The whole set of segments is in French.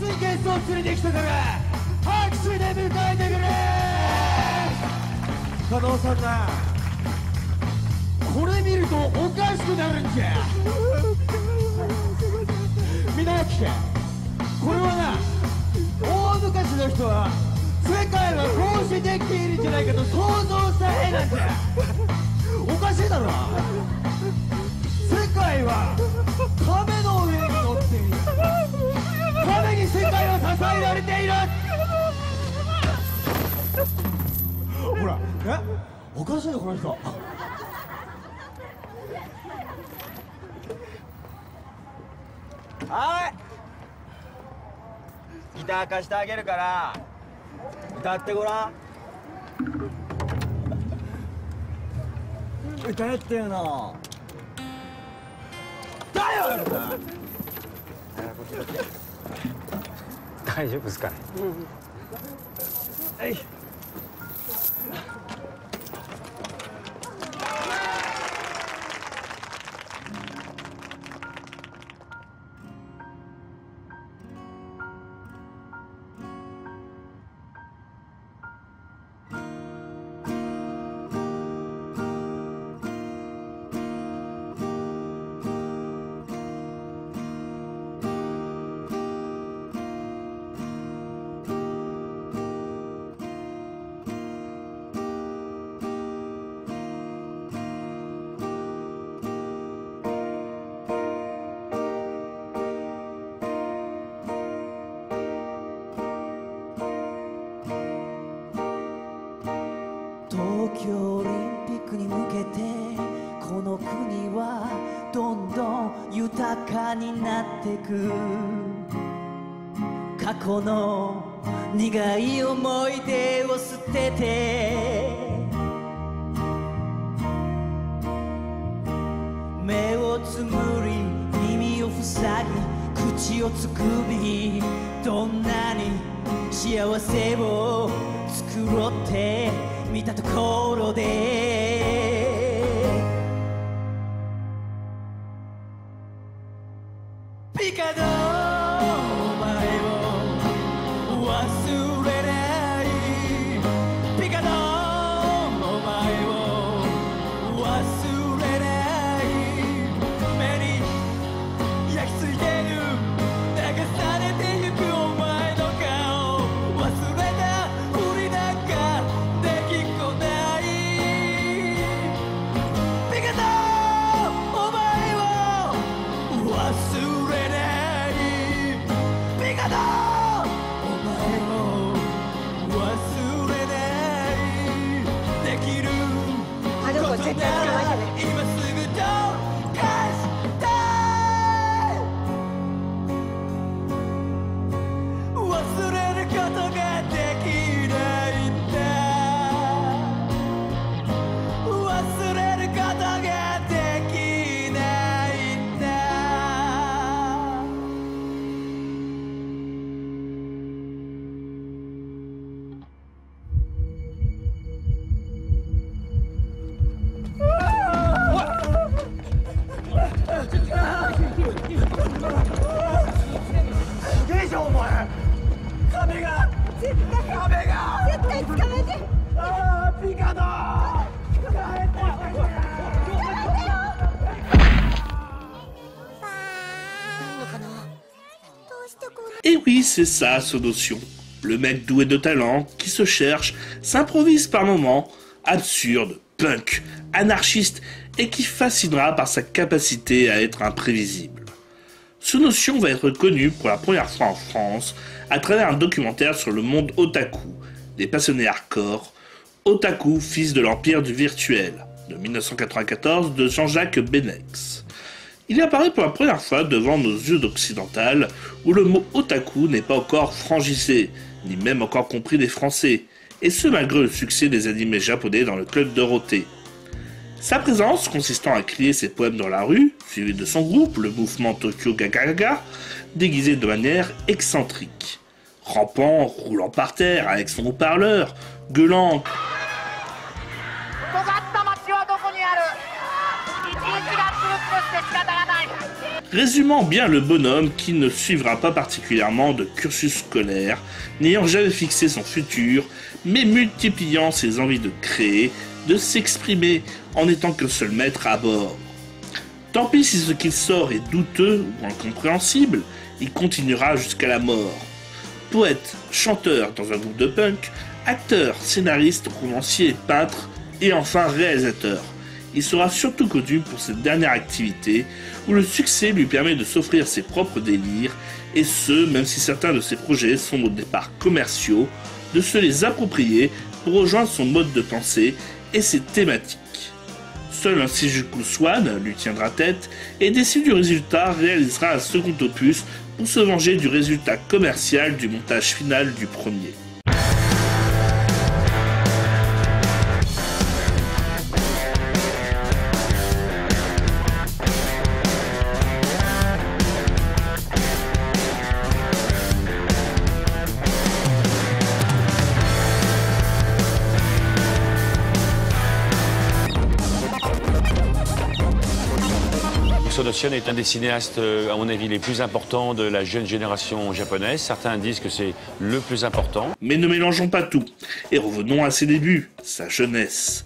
にゲストを連れてきたから拍手で迎えてくれ。加納さんな、これ見るとおかしくなるんじゃ。皆明家、これはな、大昔の人は世界はこうしてできているんじゃないかと想像した絵なんじゃ。おかしいだろ。世界は亀の上に乗っている。亀に世界は支えられている。ほら、おかしいのこの人。はい、ギター貸してあげるから歌ってごらん。歌えっていうのだよ。大丈夫ですかね。はい。東京オリンピックに向けてこの国はどんどん豊かになってく。過去の苦い思い出を捨てて目をつむり耳を塞ぎ口をつくび、どんなに幸せを作ろうって見たところでピカドお前を忘れない。ピカドお前を忘れない。目に焼き付いてる流されてゆくお前の顔、忘れたふりなんかできっこない。ピカドお前を忘れない。ピカドお前を忘れないできることなら今すぐどうかしたい。忘れることができないんだ。忘れることができないんだ。すげえじゃんお前。壁が絶対捕まえて。ああピカド捕まえてよ。Et oui, c'est ça, Sonotion. Le mec doué de talent, qui se cherche, s'improvise par moments, absurde, punk, anarchiste, et qui fascinera par sa capacité à être imprévisible. Sonotion va être connu pour la première fois en France à travers un documentaire sur le monde otaku, des passionnés hardcore, Otaku, fils de l'empire du virtuel, de 1994 de Jean-Jacques Benex. Il apparaît pour la première fois devant nos yeux d'occidental, où le mot otaku n'est pas encore frangissé, ni même encore compris des Français, et ce malgré le succès des animés japonais dans le club Dorothée. Sa présence, consistant à crier ses poèmes dans la rue, suivi de son groupe, le mouvement Tokyo Gagaga, déguisé de manière excentrique. Rampant, roulant par terre avec son haut-parleur, gueulant résumant bien le bonhomme qui ne suivra pas particulièrement de cursus scolaire, n'ayant jamais fixé son futur, mais multipliant ses envies de créer, de s'exprimer en n'étant qu'un seul maître à bord. Tant pis si ce qu'il sort est douteux ou incompréhensible, il continuera jusqu'à la mort. Poète, chanteur dans un groupe de punk, acteur, scénariste, romancier, peintre et enfin réalisateur. Il sera surtout connu pour cette dernière activité où le succès lui permet de s'offrir ses propres délires et ce, même si certains de ses projets sont au départ commerciaux, de se les approprier pour rejoindre son mode de pensée et ses thématiques. Seul un Shinjuku Swan lui tiendra tête et déçu du résultat réalisera un second opus pour se venger du résultat commercial du montage final du premier. Sono est un des cinéastes, à mon avis, les plus importants de la jeune génération japonaise. Certains disent que c'est le plus important. Mais ne mélangeons pas tout, et revenons à ses débuts, sa jeunesse.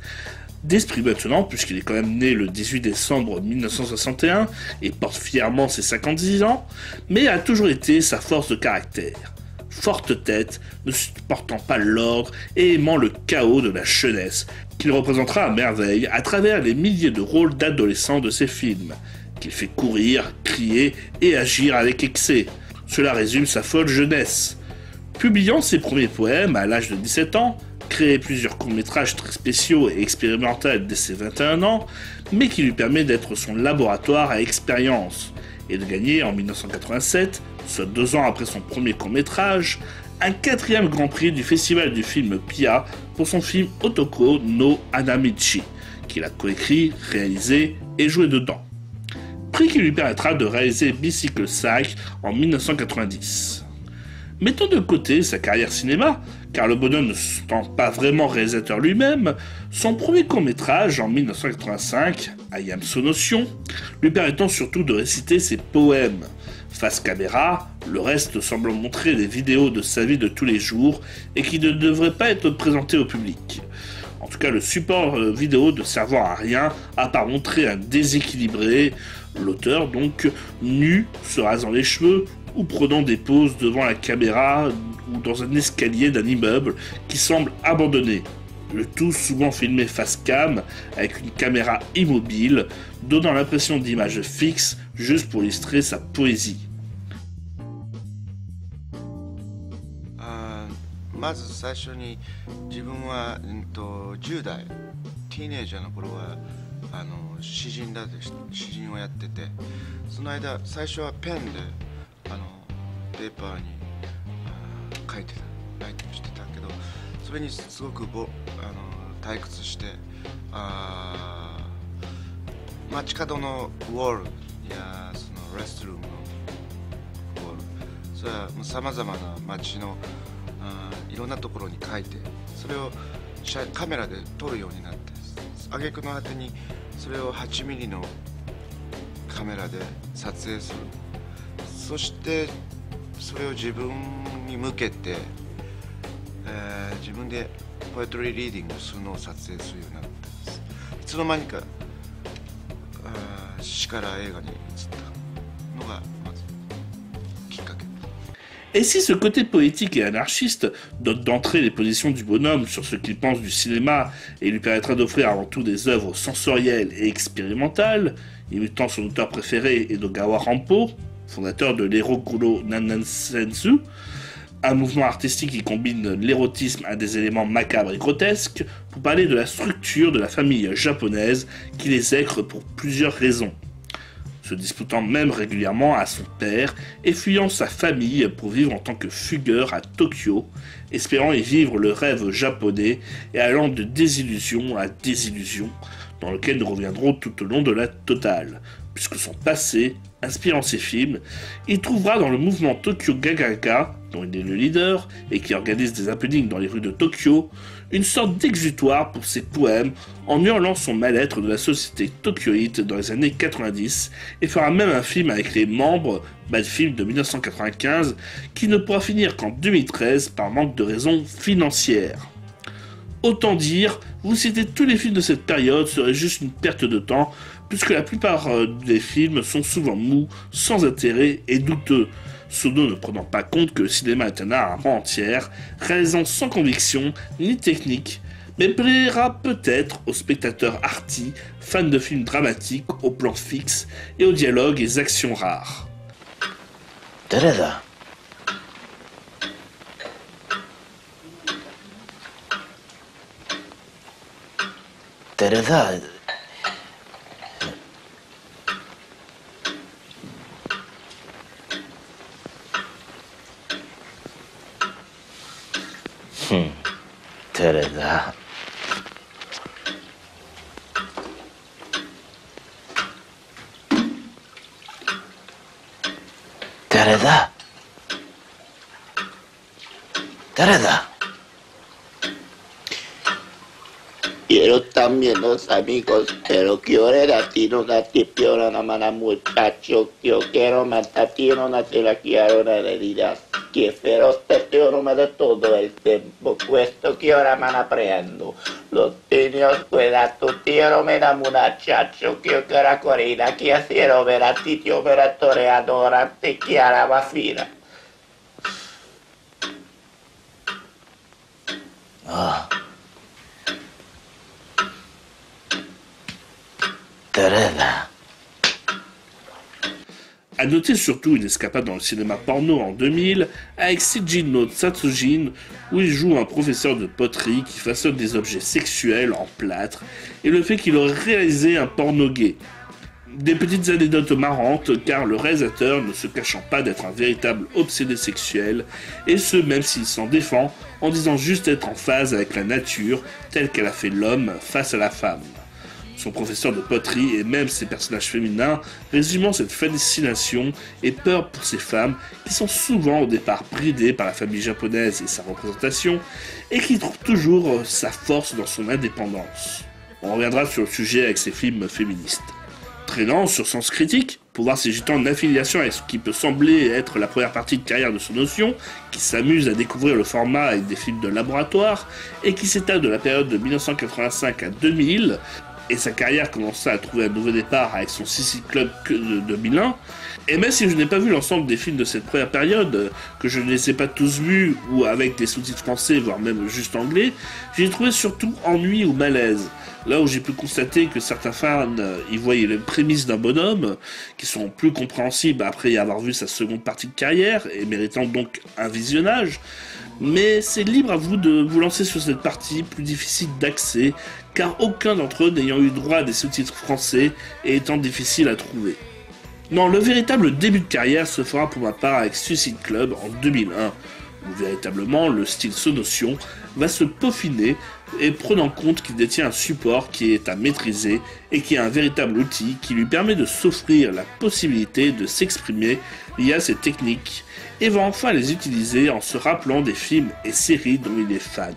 D'esprit maintenant, puisqu'il est quand même né le 18 décembre 1961, et porte fièrement ses 56 ans, mais a toujours été sa force de caractère. Forte tête, ne supportant pas l'ordre et aimant le chaos de la jeunesse, qu'il représentera à merveille à travers les milliers de rôles d'adolescents de ses films, qu'il fait courir, crier et agir avec excès. Cela résume sa folle jeunesse. Publiant ses premiers poèmes à l'âge de 17 ans, créé plusieurs courts-métrages très spéciaux et expérimentaux dès ses 21 ans, mais qui lui permet d'être son laboratoire à expérience, et de gagner en 1987, soit 2 ans après son premier court-métrage, un 4e Grand Prix du Festival du film Pia pour son film Otoko no Hanamichi, qu'il a coécrit, réalisé et joué dedans. Prix qui lui permettra de réaliser Bicycle Sack en 1990. Mettons de côté sa carrière cinéma, car le bonhomme ne se sent pas vraiment réalisateur lui-même, son premier court-métrage en 1985, I Am Sonotion, lui permettant surtout de réciter ses poèmes. Face caméra, le reste semble montrer des vidéos de sa vie de tous les jours et qui ne devraient pas être présentées au public. En tout cas, le support vidéo ne servant à rien, à part montrer un déséquilibré, l'auteur donc, nu, se rasant les cheveux, ou prenant des poses devant la caméra ou dans un escalier d'un immeuble qui semble abandonné. Le tout souvent filmé face cam, avec une caméra immobile, donnant l'impression d'images fixes, juste pour illustrer sa poésie. まず最初に自分は、10代ティーネイジャーの頃は詩人をやってて、その間最初はペンでペーパーに書いてた、ライティングしてたけど、それにすごく退屈して、街角のウォールやそのレストルームのウォール、それはさまざまな街のいろんなところに書いて、それをカメラで撮るようになって、挙句の果てにそれを8ミリのカメラで撮影する。そしてそれを自分に向けて、自分でポエトリーリーディングするのを撮影するようになったんです。いつの間にか詩から映画に移ったのがまずきっかけ。 Et si ce côté poétique et anarchiste donne d'entrée les positions du bonhomme sur ce qu'il pense du cinéma et lui permettra d'offrir avant tout des œuvres sensorielles et expérimentales, imitant son auteur préféré Edogawa Rampo, fondateur de l'Erokuro Nansensu, un mouvement artistique qui combine l'érotisme à des éléments macabres et grotesques, pour parler de la structure de la famille japonaise qui les écre pour plusieurs raisons. Se disputant même régulièrement à son père et fuyant sa famille pour vivre en tant que fugueur à Tokyo, espérant y vivre le rêve japonais et allant de désillusion à désillusion, dans lequel nous reviendrons tout au long de la totale, puisque son passé, inspirant ses films, il trouvera dans le mouvement Tokyo Gagaga, dont il est le leader et qui organise des happenings dans les rues de Tokyo, une sorte d'exutoire pour ses poèmes en hurlant son mal-être de la société tokyoïte dans les années 90 et fera même un film avec les membres, Bad Film de 1995, qui ne pourra finir qu'en 2013 par manque de raisons financières. Autant dire, vous citer tous les films de cette période serait juste une perte de temps, puisque la plupart des films sont souvent mous, sans intérêt et douteux. Sono ne prenant pas compte que le cinéma est un art à part entière, réalisant sans conviction ni technique, mais plaira peut-être aux spectateurs arty, fans de films dramatiques au plan fixe et aux dialogues et actions rares. Quiero también los amigos, pero quiero latino una tipiona na mana muchacho, yo quiero matatino una tela quiero una herida, que feroz te no de todo el tiempo, puesto que ahora man aprendo, los niños cuida tu tío me da muchacho, que yo quiero corina, que quiero ver a ti, yo ver a toreadora, te quiero va fina. A noter surtout une escapade dans le cinéma porno en 2000 avec Seijin no Tatsujin où il joue un professeur de poterie qui façonne des objets sexuels en plâtre et le fait qu'il aurait réalisé un porno gay. Des petites anecdotes marrantes car le réalisateur ne se cachant pas d'être un véritable obsédé sexuel et ce même s'il s'en défend en disant juste être en phase avec la nature telle qu'elle a fait l'homme face à la femme. Son professeur de poterie et même ses personnages féminins résumant cette fascination et peur pour ces femmes qui sont souvent au départ bridées par la famille japonaise et sa représentation et qui trouvent toujours sa force dans son indépendance. On reviendra sur le sujet avec ses films féministes. Traînant sur Sens Critique, pour voir ses gitans en affiliation avec ce qui peut sembler être la première partie de carrière de Sonotion, qui s'amuse à découvrir le format avec des films de laboratoire et qui s'étale de la période de 1985 à 2000, et sa carrière commença à trouver un nouveau départ avec son Sissi Club de 2001. Et même si je n'ai pas vu l'ensemble des films de cette première période, que je ne les ai pas tous vus ou avec des sous-titres français, voire même juste anglais, j'ai trouvé surtout ennui ou malaise. Là où j'ai pu constater que certains fans y voyaient les prémices d'un bonhomme, qui sont plus compréhensibles après y avoir vu sa seconde partie de carrière, et méritant donc un visionnage, mais c'est libre à vous de vous lancer sur cette partie plus difficile d'accès, car aucun d'entre eux n'ayant eu droit à des sous-titres français et étant difficile à trouver. Non, le véritable début de carrière se fera pour ma part avec Suicide Club en 2001, où véritablement le style Sonotion va se peaufiner et prenant compte qu'il détient un support qui est à maîtriser et qui est un véritable outil qui lui permet de s'offrir la possibilité de s'exprimer via ses techniques et va enfin les utiliser en se rappelant des films et séries dont il est fan.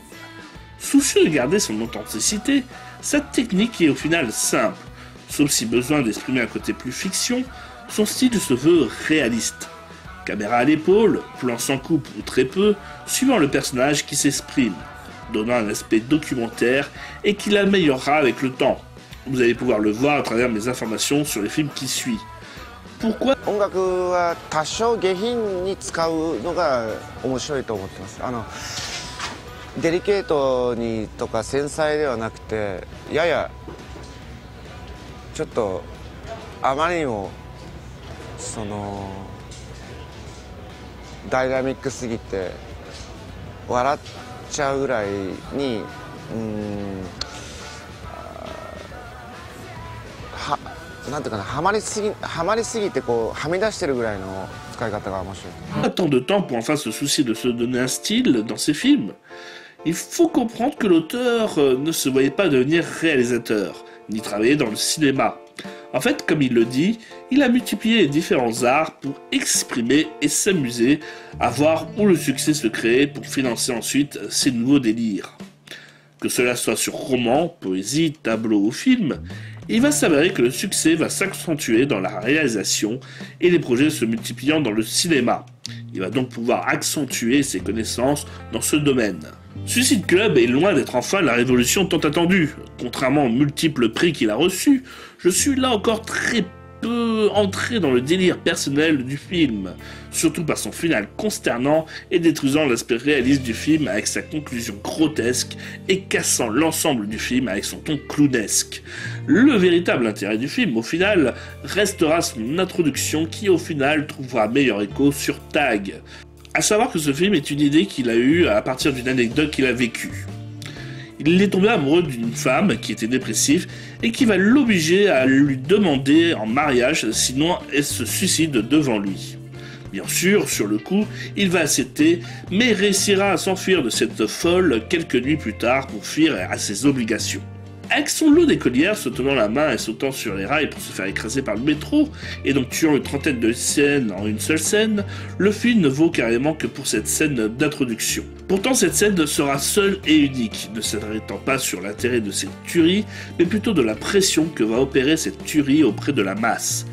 Soucieux de garder son authenticité, cette technique est au final simple, sauf si besoin d'exprimer un côté plus fiction, son style se veut réaliste. Caméra à l'épaule, plan sans coupe ou très peu, suivant le personnage qui s'exprime, donnant un aspect documentaire et qui l'améliorera avec le temps. Vous allez pouvoir le voir à travers mes informations sur les films qui suivent. Pourquoi 音楽は多少下品に使うのが面白いと思ってます。デリケートにとか繊細ではなくて、ややちょっとあまりにもそのダイナミックすぎて笑っちゃうぐらいになんていうかな、はまりすぎてこうはみ出してるぐらいの使い方が面白い。Pas tant de temps pour enfin se soucier de se donner un style dans ses films. Il faut comprendre que l'auteur ne se voyait pas devenir réalisateur, ni travailler dans le cinéma. En fait, comme il le dit, il a multiplié les différents arts pour exprimer et s'amuser à voir où le succès se créait pour financer ensuite ses nouveaux délires. Que cela soit sur roman, poésie, tableau ou film, il va s'avérer que le succès va s'accentuer dans la réalisation et les projets se multipliant dans le cinéma. Il va donc pouvoir accentuer ses connaissances dans ce domaine. Suicide Club est loin d'être enfin la révolution tant attendue. Contrairement aux multiples prix qu'il a reçus, je suis là encore très peu entré dans le délire personnel du film, surtout par son final consternant et détruisant l'aspect réaliste du film avec sa conclusion grotesque et cassant l'ensemble du film avec son ton clownesque. Le véritable intérêt du film, au final, restera son introduction qui, au final, trouvera meilleur écho sur Tag. À savoir que ce film est une idée qu'il a eue à partir d'une anecdote qu'il a vécue. Il est tombé amoureux d'une femme qui était dépressive et qui va l'obliger à lui demander en mariage, sinon elle se suicide devant lui. Bien sûr, sur le coup, il va accepter, mais réussira à s'enfuir de cette folle quelques nuits plus tard pour fuir à ses obligations. Avec son lot d'écolières se tenant la main et sautant sur les rails pour se faire écraser par le métro, et donc tuant une trentaine de scènes en une seule scène, le film ne vaut carrément que pour cette scène d'introduction. Pourtant cette scène sera seule et unique, ne s'arrêtant pas sur l'intérêt de cette tuerie, mais plutôt de la pression que va opérer cette tuerie auprès de la masse.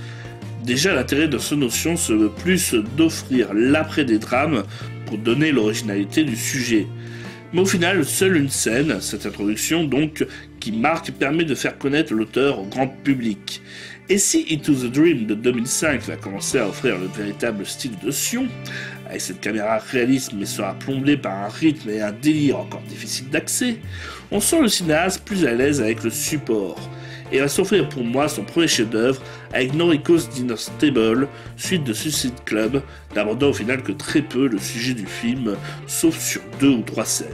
Déjà l'intérêt de ce notion se veut plus d'offrir l'après des drames pour donner l'originalité du sujet. Mais au final, seule une scène, cette introduction donc, qui marque, permet de faire connaître l'auteur au grand public. Et si Into the Dream de 2005 va commencer à offrir le véritable style de Sion, avec cette caméra réaliste mais sera plombée par un rythme et un délire encore difficile d'accès, on sent le cinéaste plus à l'aise avec le support, et va s'offrir pour moi son premier chef-d'œuvre avec Noriko's Dinner Table, suite de Suicide Club, n'abordant au final que très peu le sujet du film, sauf sur 2 ou 3 scènes.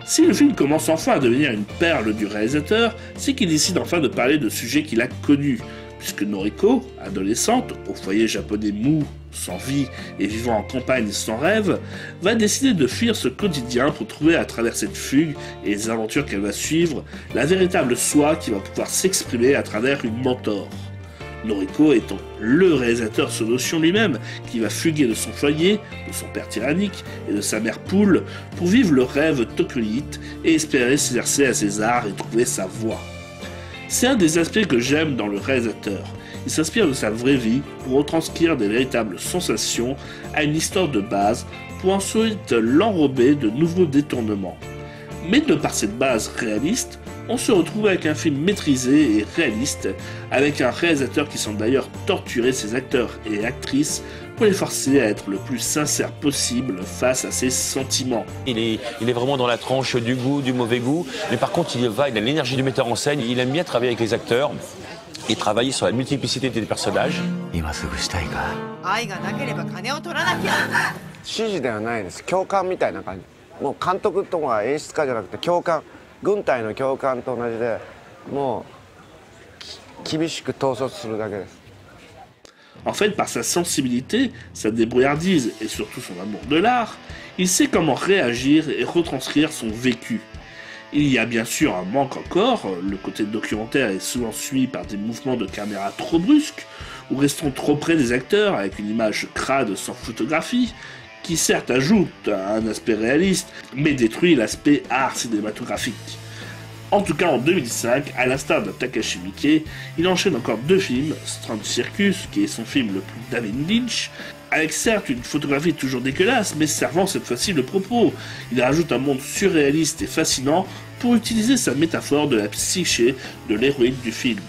Si le film commence enfin à devenir une perle du réalisateur, c'est qu'il décide enfin de parler de sujets qu'il a connus, puisque Noriko, adolescente, au foyer japonais mou, sans vie et vivant en campagne sans rêve, va décider de fuir ce quotidien pour trouver à travers cette fugue et les aventures qu'elle va suivre, la véritable soi qui va pouvoir s'exprimer à travers une mentor. Noriko étant le réalisateur sous notion lui-même, qui va fuguer de son foyer, de son père tyrannique et de sa mère poule pour vivre le rêve tokyoïte et espérer s'exercer à ses arts et trouver sa voie. C'est un des aspects que j'aime dans le réalisateur. Il s'inspire de sa vraie vie pour retranscrire des véritables sensations à une histoire de base pour ensuite l'enrober de nouveaux détournements. Mais de par cette base réaliste, on se retrouve avec un film maîtrisé et réaliste, avec un réalisateur qui semble d'ailleurs torturer ses acteurs et actrices pour les forcer à être le plus sincère possible face à ses sentiments. Il est vraiment dans la tranche du goût, du mauvais goût, mais par contre il a l'énergie du metteur en scène, il aime bien travailler avec les acteurs et travailler sur la multiplicité des personnages. 愛がなければ金を取らなきゃ。指示ではないです。教官みたいな感じ。もう監督とか演出家じゃなくて教官、軍隊の教官と同じで、もう厳しく統率するだけです。 En fait, par sa sensibilité, sa débrouillardise et surtout son amour de l'art, il sait comment réagir et retranscrire son vécu. Il y a bien sûr un manque encore, le côté documentaire est souvent suivi par des mouvements de caméra trop brusques, ou restons trop près des acteurs avec une image crade sans photographie, qui certes ajoute un aspect réaliste, mais détruit l'aspect art cinématographique. En tout cas, en 2005, à l'instar de Takashi Miike, il enchaîne encore 2 films, Strange Circus, qui est son film le plus David Lynch, avec certes une photographie toujours dégueulasse, mais servant cette fois-ci le propos. Il rajoute un monde surréaliste et fascinant pour utiliser sa métaphore de la psyché de l'héroïne du film.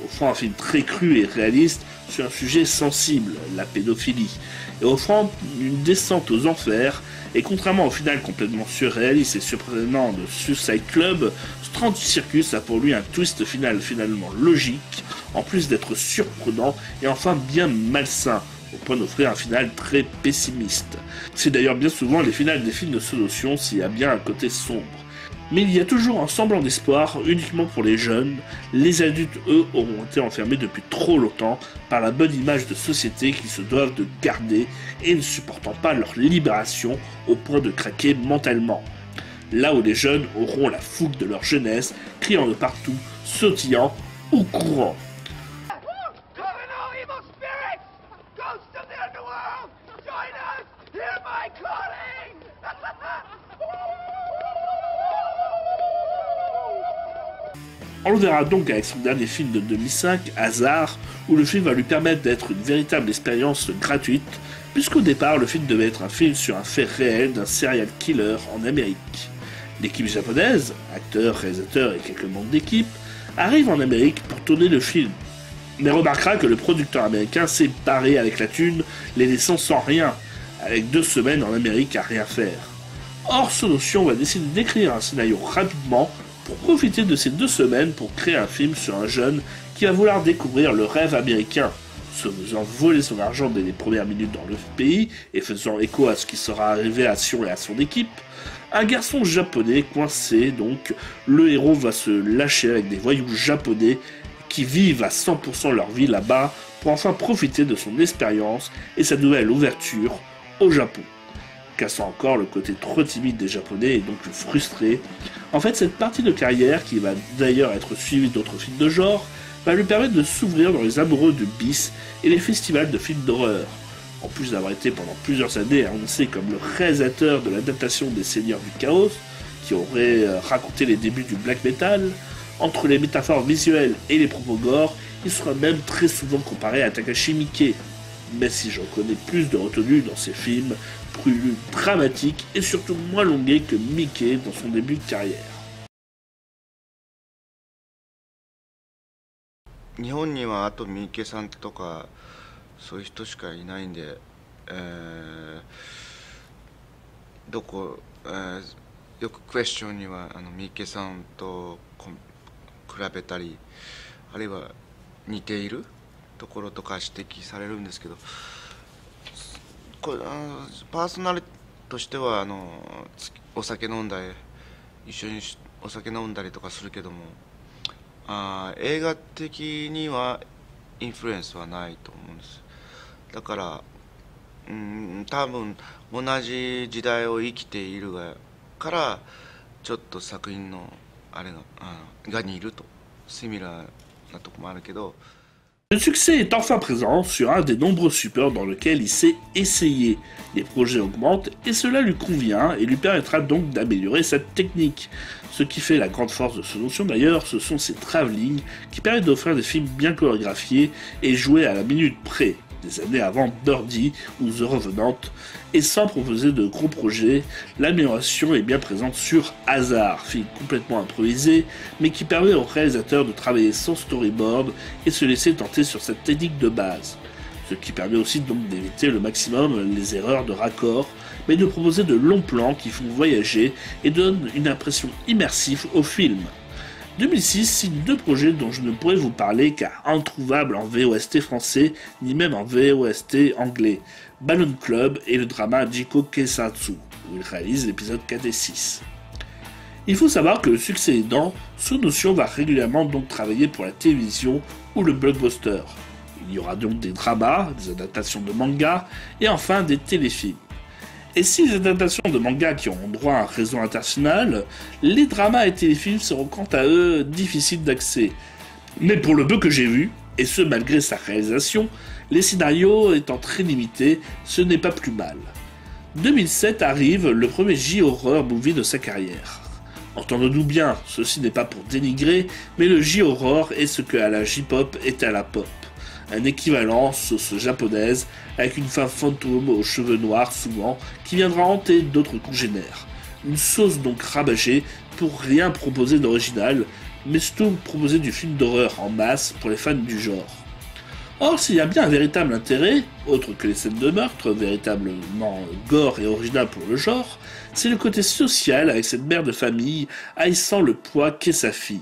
Offrant un film très cru et réaliste sur un sujet sensible, la pédophilie, et offrant une descente aux enfers, et contrairement au final complètement surréaliste et surprenant de Suicide Club, Strange Circus a pour lui un twist final finalement logique, en plus d'être surprenant et enfin bien malsain, au point d'offrir un final très pessimiste. C'est d'ailleurs bien souvent les finales des films de ce notion s'il y a bien un côté sombre. Mais il y a toujours un semblant d'espoir uniquement pour les jeunes. Les adultes, eux, auront été enfermés depuis trop longtemps par la bonne image de société qu'ils se doivent de garder et ne supportant pas leur libération au point de craquer mentalement. Là où les jeunes auront la fougue de leur jeunesse, criant de partout, sautillant ou courant. On le verra donc avec son dernier film de 2005, Hasard, où le film va lui permettre d'être une véritable expérience gratuite, puisqu'au départ, le film devait être un film sur un fait réel d'un serial killer en Amérique. L'équipe japonaise, acteurs, réalisateurs et quelques membres d'équipe, arrive en Amérique pour tourner le film. Mais remarquera que le producteur américain s'est barré avec la thune, les laissant sans rien, avec 2 semaines en Amérique à rien faire. Or, Sonotion va décider d'écrire un scénario rapidement pour profiter de ces 2 semaines pour créer un film sur un jeune qui va vouloir découvrir le rêve américain, se faisant voler son argent dès les premières minutes dans le pays et faisant écho à ce qui sera arrivé à Sion et à son équipe. Un garçon japonais coincé, donc le héros va se lâcher avec des voyous japonais qui vivent à 100% leur vie là-bas pour enfin profiter de son expérience et sa nouvelle ouverture au Japon. Cassant encore le côté trop timide des Japonais et donc frustré. En fait, cette partie de carrière, qui va d'ailleurs être suivie d'autres films de genre, va lui permettre de s'ouvrir dans les amoureux de bis et les festivals de films d'horreur. En plus d'avoir été pendant plusieurs années annoncé comme le réalisateur de l'adaptation des Seigneurs du Chaos, qui aurait raconté les débuts du black metal, entre les métaphores visuelles et les propos gore, il sera même très souvent comparé à Takashi Miike. Mais si j'en connais plus de retenue dans ses films, plus dramatiques et surtout moins longués que Miike dans son début de carrière. 日本にはあと三池さんとかそういう人しかいないんで、どこ、よくクエスチョンには三池さんと比べたりあるいは似ているところとか指摘されるんですけど、これパーソナリティとしてはお酒飲んだり一緒にお酒飲んだりとかするけども、映画的にはインフルエンスはないと思うんです。だから多分同じ時代を生きているからちょっと作品のあれが似るとシミラーなとこもあるけど。Le succès est enfin présent sur un des nombreux supports dans lequel il s'est essayé. Les projets augmentent et cela lui convient et lui permettra donc d'améliorer sa technique. Ce qui fait la grande force de Sonotion d'ailleurs, ce sont ses travelling qui permettent d'offrir des films bien chorégraphiés et joués à la minute près, des années avant Birdie ou The Revenant, et sans proposer de gros projets, l'amélioration est bien présente sur Hasard, film complètement improvisé, mais qui permet au réalisateur de travailler sans storyboard et se laisser tenter sur cette technique de base. Ce qui permet aussi donc d'éviter le maximum les erreurs de raccord, mais de proposer de longs plans qui font voyager et donnent une impression immersive au film. 2006 signe 2 projets dont je ne pourrais vous parler car introuvables en VOST français ni même en VOST anglais, Balloon Club et le drama Jiko Keisatsu, où il réalise l'épisode 4 et 6. Il faut savoir que le succès aidant, Sonotion va régulièrement donc travailler pour la télévision ou le blockbuster. Il y aura donc des dramas, des adaptations de manga et enfin des téléfilms. Et si les adaptations de manga qui auront droit à un réseau international, les dramas et téléfilms seront quant à eux difficiles d'accès. Mais pour le peu que j'ai vu, et ce malgré sa réalisation, les scénarios étant très limités, ce n'est pas plus mal. 2007 arrive le premier J-horror movie de sa carrière. Entendons-nous bien, ceci n'est pas pour dénigrer, mais le J-horror est ce que à la J-pop est à la pop. Un équivalent sauce japonaise avec une femme fantôme aux cheveux noirs souvent qui viendra hanter d'autres congénères. Une sauce donc rabâchée pour rien proposer d'original, mais surtout proposer du film d'horreur en masse pour les fans du genre. Or, s'il y a bien un véritable intérêt, autre que les scènes de meurtre, véritablement gore et original pour le genre, c'est le côté social avec cette mère de famille haïssant le poids qu'est sa fille,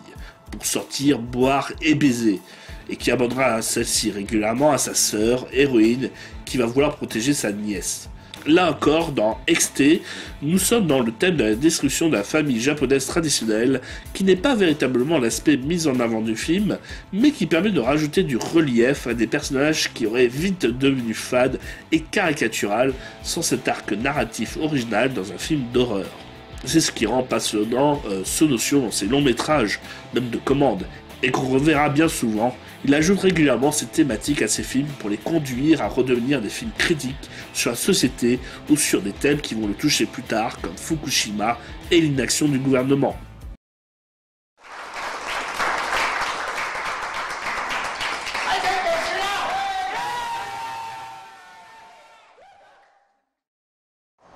pour sortir, boire et baiser, et qui abandonnera celle-ci régulièrement à sa sœur, héroïne, qui va vouloir protéger sa nièce. Là encore, dans XT, nous sommes dans le thème de la destruction de la famille japonaise traditionnelle, qui n'est pas véritablement l'aspect mis en avant du film, mais qui permet de rajouter du relief à des personnages qui auraient vite devenu fades et caricatural sans cet arc narratif original dans un film d'horreur. C'est ce qui rend passionnant Sonotion dans ses longs métrages, même de commande, et qu'on reverra bien souvent. Il ajoute régulièrement ces thématiques à ses films pour les conduire à redevenir des films critiques sur la société ou sur des thèmes qui vont le toucher plus tard comme Fukushima et l'inaction du gouvernement.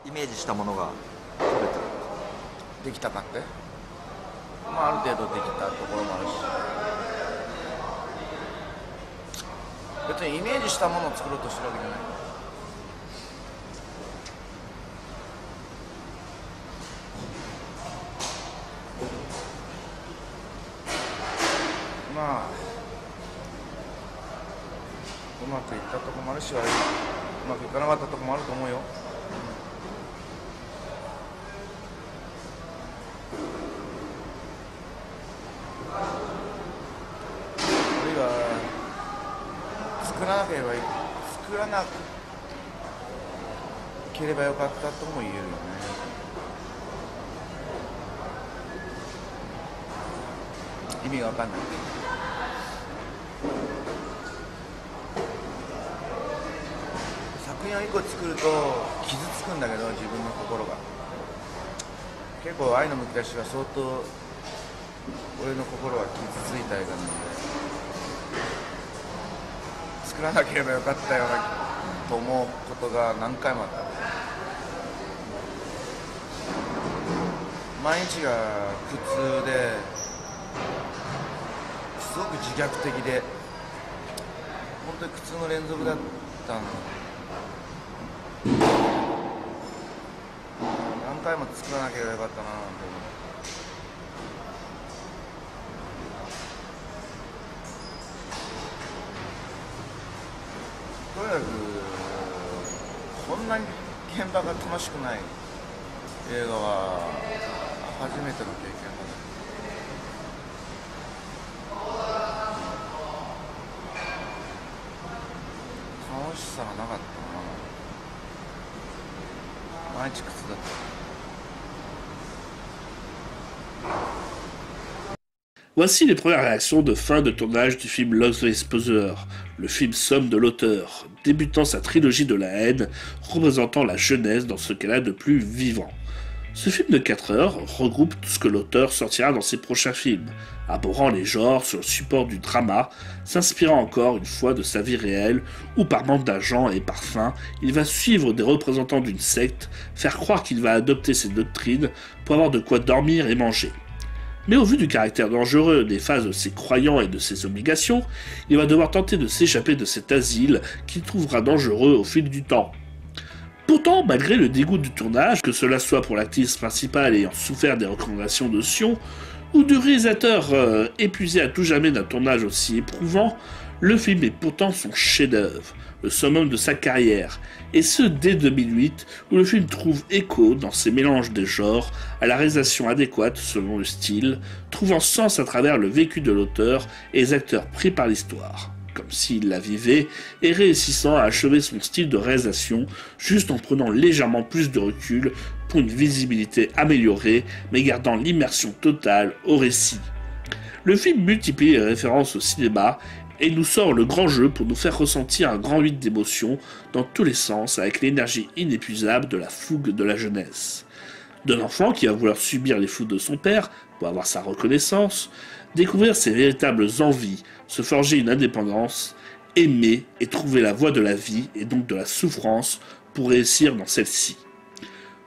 イメージしたものが取れたできたかって、まあ、ある程度できたところもあるし、別にイメージしたものを作ろうとしてるわけじゃない。まあうまくいったとこもあるし、うまくいかなかったとこもあると思うよ。作らなければよかったとも言えるよね。意味が分かんない。作品を1個作ると傷つくんだけど、自分の心が結構愛のむき出しは相当俺の心は傷ついた映画なので、作らなければよかったよなと思うことが何回もあった。毎日が苦痛ですごく自虐的で、本当に苦痛の連続だったの。何回も作らなければよかったななんて思う。とにかくこんなに現場が楽しくない映画は初めての経験だね。楽しさがなかったな。毎日苦痛だった。Voici les premières réactions de fin de tournage du film Lost Exposure, le film somme de l'auteur, débutant sa trilogie de la haine, représentant la jeunesse dans ce qu'elle a de plus vivant. Ce film de 4 heures regroupe tout ce que l'auteur sortira dans ses prochains films, abhorrant les genres sur le support du drama, s'inspirant encore une fois de sa vie réelle, où par manque d'argent et par faim, il va suivre des représentants d'une secte, faire croire qu'il va adopter ses doctrines pour avoir de quoi dormir et manger. Mais au vu du caractère dangereux des phases de ses croyants et de ses obligations, il va devoir tenter de s'échapper de cet asile qu'il trouvera dangereux au fil du temps. Pourtant, malgré le dégoût du tournage, que cela soit pour l'actrice principale ayant souffert des recommandations de Sion, ou du réalisateur épuisé à tout jamais d'un tournage aussi éprouvant, le film est pourtant son chef-d'œuvre, le summum de sa carrière, et ce dès 2008, où le film trouve écho dans ses mélanges de genres, à la réalisation adéquate selon le style, trouvant sens à travers le vécu de l'auteur et les acteurs pris par l'histoire, comme s'il la vivait, et réussissant à achever son style de réalisation, juste en prenant légèrement plus de recul pour une visibilité améliorée, mais gardant l'immersion totale au récit. Le film multiplie les références au cinéma, et nous sort le grand jeu pour nous faire ressentir un grand vide d'émotions dans tous les sens avec l'énergie inépuisable de la fougue de la jeunesse. D'un enfant qui va vouloir subir les foudres de son père pour avoir sa reconnaissance, découvrir ses véritables envies, se forger une indépendance, aimer et trouver la voie de la vie et donc de la souffrance pour réussir dans celle-ci.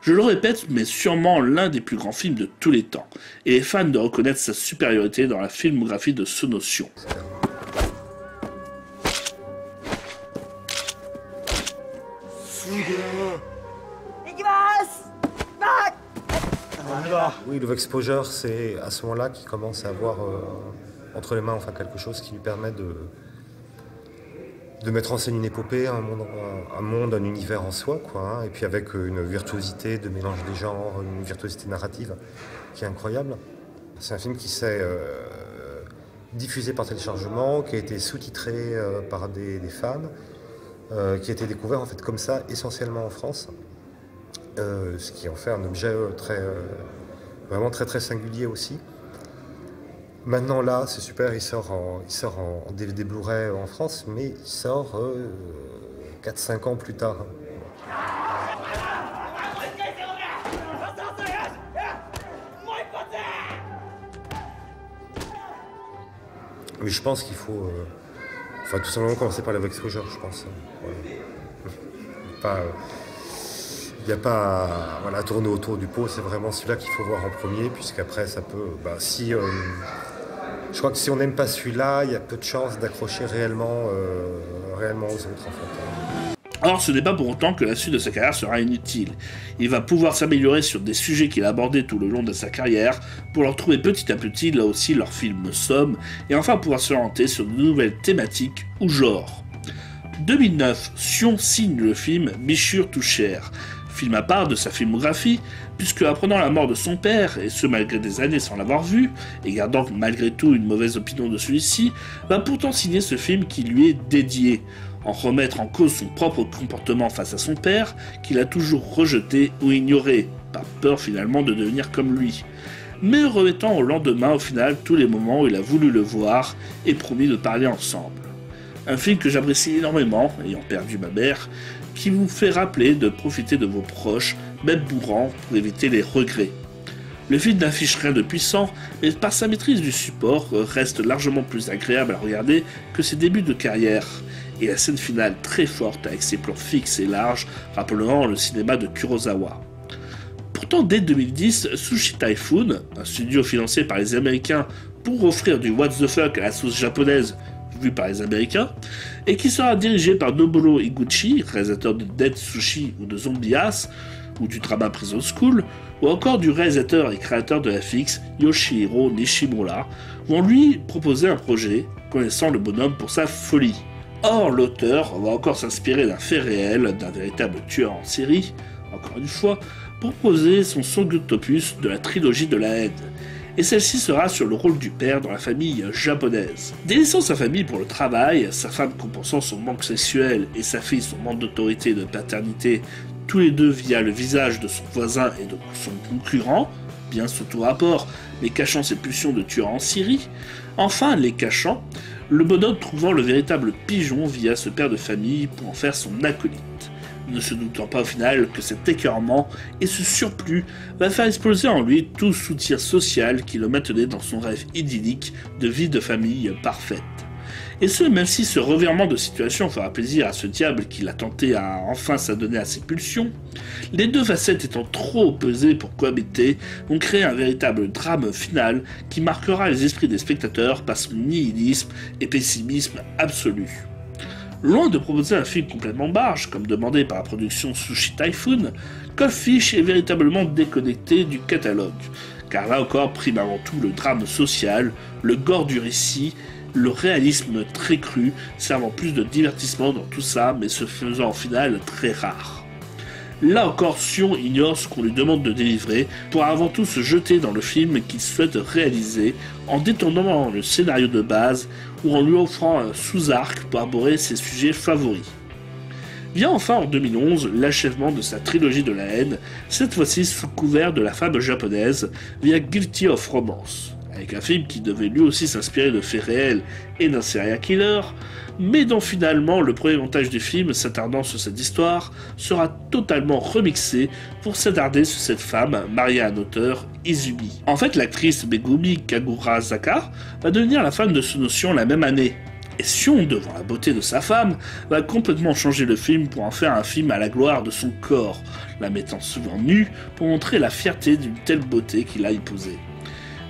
Je le répète, mais sûrement l'un des plus grands films de tous les temps, et les fans de reconnaître sa supériorité dans la filmographie de Sonotion. Oui, le Exposure, c'est à ce moment-là qu'il commence à avoir entre les mains quelque chose qui lui permet de mettre en scène une épopée, un monde, un univers en soi, et puis avec une virtuosité de mélange des genres, une virtuosité narrative qui est incroyable. C'est un film qui s'est diffusé par téléchargement, qui a été sous-titré par des fans, qui a été découvert en fait comme ça essentiellement en France, ce qui en fait un objet vraiment très très singulier aussi. Maintenant là, c'est super, il sort en DVD Blu-ray en France, mais il sort 4-5 ans plus tard. Mais je pense qu'il faut Enfin, tout simplement commencer par l'exposure, je pense. Voilà. Il n'y a pas à tourner autour du pot, c'est vraiment celui-là qu'il faut voir en premier, puisqu'après ça peut... je crois que si on n'aime pas celui-là, il y a peu de chances d'accrocher réellement aux autres, en fait. Or, ce n'est pas pour autant que la suite de sa carrière sera inutile. Il va pouvoir s'améliorer sur des sujets qu'il a abordés tout le long de sa carrière, pour leur trouver petit à petit, là aussi, leur film somme, et enfin pouvoir s'orienter sur de nouvelles thématiques ou genres. 2009, Sion signe le film Bichur Toucher, film à part de sa filmographie, puisque apprenant la mort de son père, et ce malgré des années sans l'avoir vu, et gardant malgré tout une mauvaise opinion de celui-ci, va pourtant signer ce film qui lui est dédié, en remettre en cause son propre comportement face à son père, qu'il a toujours rejeté ou ignoré, par peur finalement de devenir comme lui, mais remettant au lendemain au final tous les moments où il a voulu le voir et promis de parler ensemble. Un film que j'apprécie énormément, ayant perdu ma mère, qui vous fait rappeler de profiter de vos proches, même mourants, pour éviter les regrets. Le film n'affiche rien de puissant, mais par sa maîtrise du support, reste largement plus agréable à regarder que ses débuts de carrière, et la scène finale très forte avec ses plans fixes et larges, rappelant le cinéma de Kurosawa. Pourtant, dès 2010, Sushi Typhoon, un studio financé par les Américains pour offrir du what the fuck à la sauce japonaise vu par les Américains, et qui sera dirigé par Nobuo Iguchi, réalisateur de Dead Sushi ou de Zombie Ass, ou du drama Prison School, ou encore du réalisateur et créateur de FX Yoshihiro Nishimura, vont lui proposer un projet, connaissant le bonhomme pour sa folie. Or, l'auteur va encore s'inspirer d'un fait réel, d'un véritable tueur en série, encore une fois, pour poser son second opus de la trilogie de la haine, et celle-ci sera sur le rôle du père dans la famille japonaise. Délaissant sa famille pour le travail, sa femme compensant son manque sexuel et sa fille son manque d'autorité et de paternité, tous les deux via le visage de son voisin et de son concurrent, bien sous tout rapport, mais cachant ses pulsions de tueur en Syrie, enfin les cachant, le bonhomme trouvant le véritable pigeon via ce père de famille pour en faire son acolyte, ne se doutant pas au final que cet écœurement et ce surplus va faire exploser en lui tout soutien social qui le maintenait dans son rêve idyllique de vie de famille parfaite. Et ce, même si ce revirement de situation fera plaisir à ce diable qui l'a tenté à enfin s'adonner à ses pulsions, les deux facettes étant trop opposées pour cohabiter, vont créer un véritable drame final qui marquera les esprits des spectateurs par son nihilisme et pessimisme absolu. Loin de proposer un film complètement barge, comme demandé par la production Sushi Typhoon, Cold Fish est véritablement déconnecté du catalogue, car là encore prime avant tout le drame social, le gore du récit, le réalisme très cru, servant plus de divertissement dans tout ça, mais se faisant en finale très rare. Là encore, Sion ignore ce qu'on lui demande de délivrer, pour avant tout se jeter dans le film qu'il souhaite réaliser, en détournant le scénario de base, ou en lui offrant un sous-arc pour aborder ses sujets favoris. Vient enfin en 2011 l'achèvement de sa trilogie de la haine, cette fois-ci sous couvert de la femme japonaise, via Guilty of Romance, avec un film qui devait lui aussi s'inspirer de faits réels et d'un serial killer, mais dont finalement le premier montage du film, s'attardant sur cette histoire, sera totalement remixé pour s'attarder sur cette femme, mariée à un auteur, Izumi. En fait, l'actrice Megumi Kagurazaka va devenir la femme de Sonotion la même année, et Sion, devant la beauté de sa femme, va complètement changer le film pour en faire un film à la gloire de son corps, la mettant souvent nue pour montrer la fierté d'une telle beauté qu'il a imposée.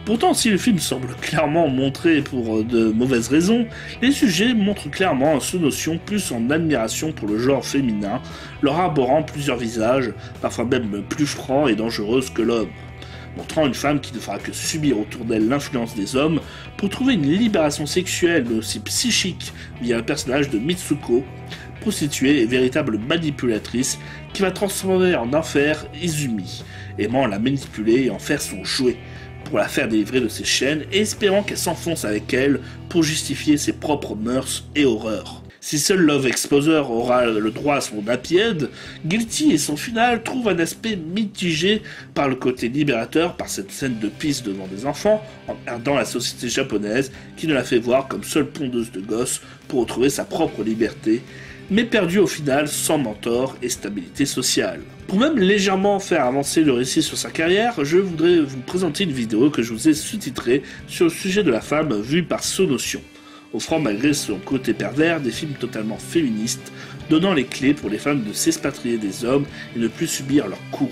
Pourtant, si le film semble clairement montré pour de mauvaises raisons, les sujets montrent clairement sous notion plus en admiration pour le genre féminin, leur arborant plusieurs visages, parfois même plus francs et dangereux que l'homme, montrant une femme qui ne fera que subir autour d'elle l'influence des hommes pour trouver une libération sexuelle mais aussi psychique via le personnage de Mitsuko, prostituée et véritable manipulatrice qui va transformer en enfer Izumi, aimant la manipuler et en faire son jouet, pour la faire délivrer de ses chaînes et espérant qu'elle s'enfonce avec elle pour justifier ses propres mœurs et horreurs. Si seul Love Exposer aura le droit à son happy end, Guilty et son final trouvent un aspect mitigé par le côté libérateur par cette scène de pisse devant des enfants, emmerdant la société japonaise qui ne la fait voir comme seule pondeuse de gosses pour retrouver sa propre liberté, mais perdue au final sans mentor et stabilité sociale. Pour même légèrement faire avancer le récit sur sa carrière, je voudrais vous présenter une vidéo que je vous ai sous-titrée sur le sujet de la femme vue par Sonotion. offrant malgré son côté pervers des films totalement féministes, donnant les clés pour les femmes de s'expatrier des hommes et ne plus subir leurs courroux,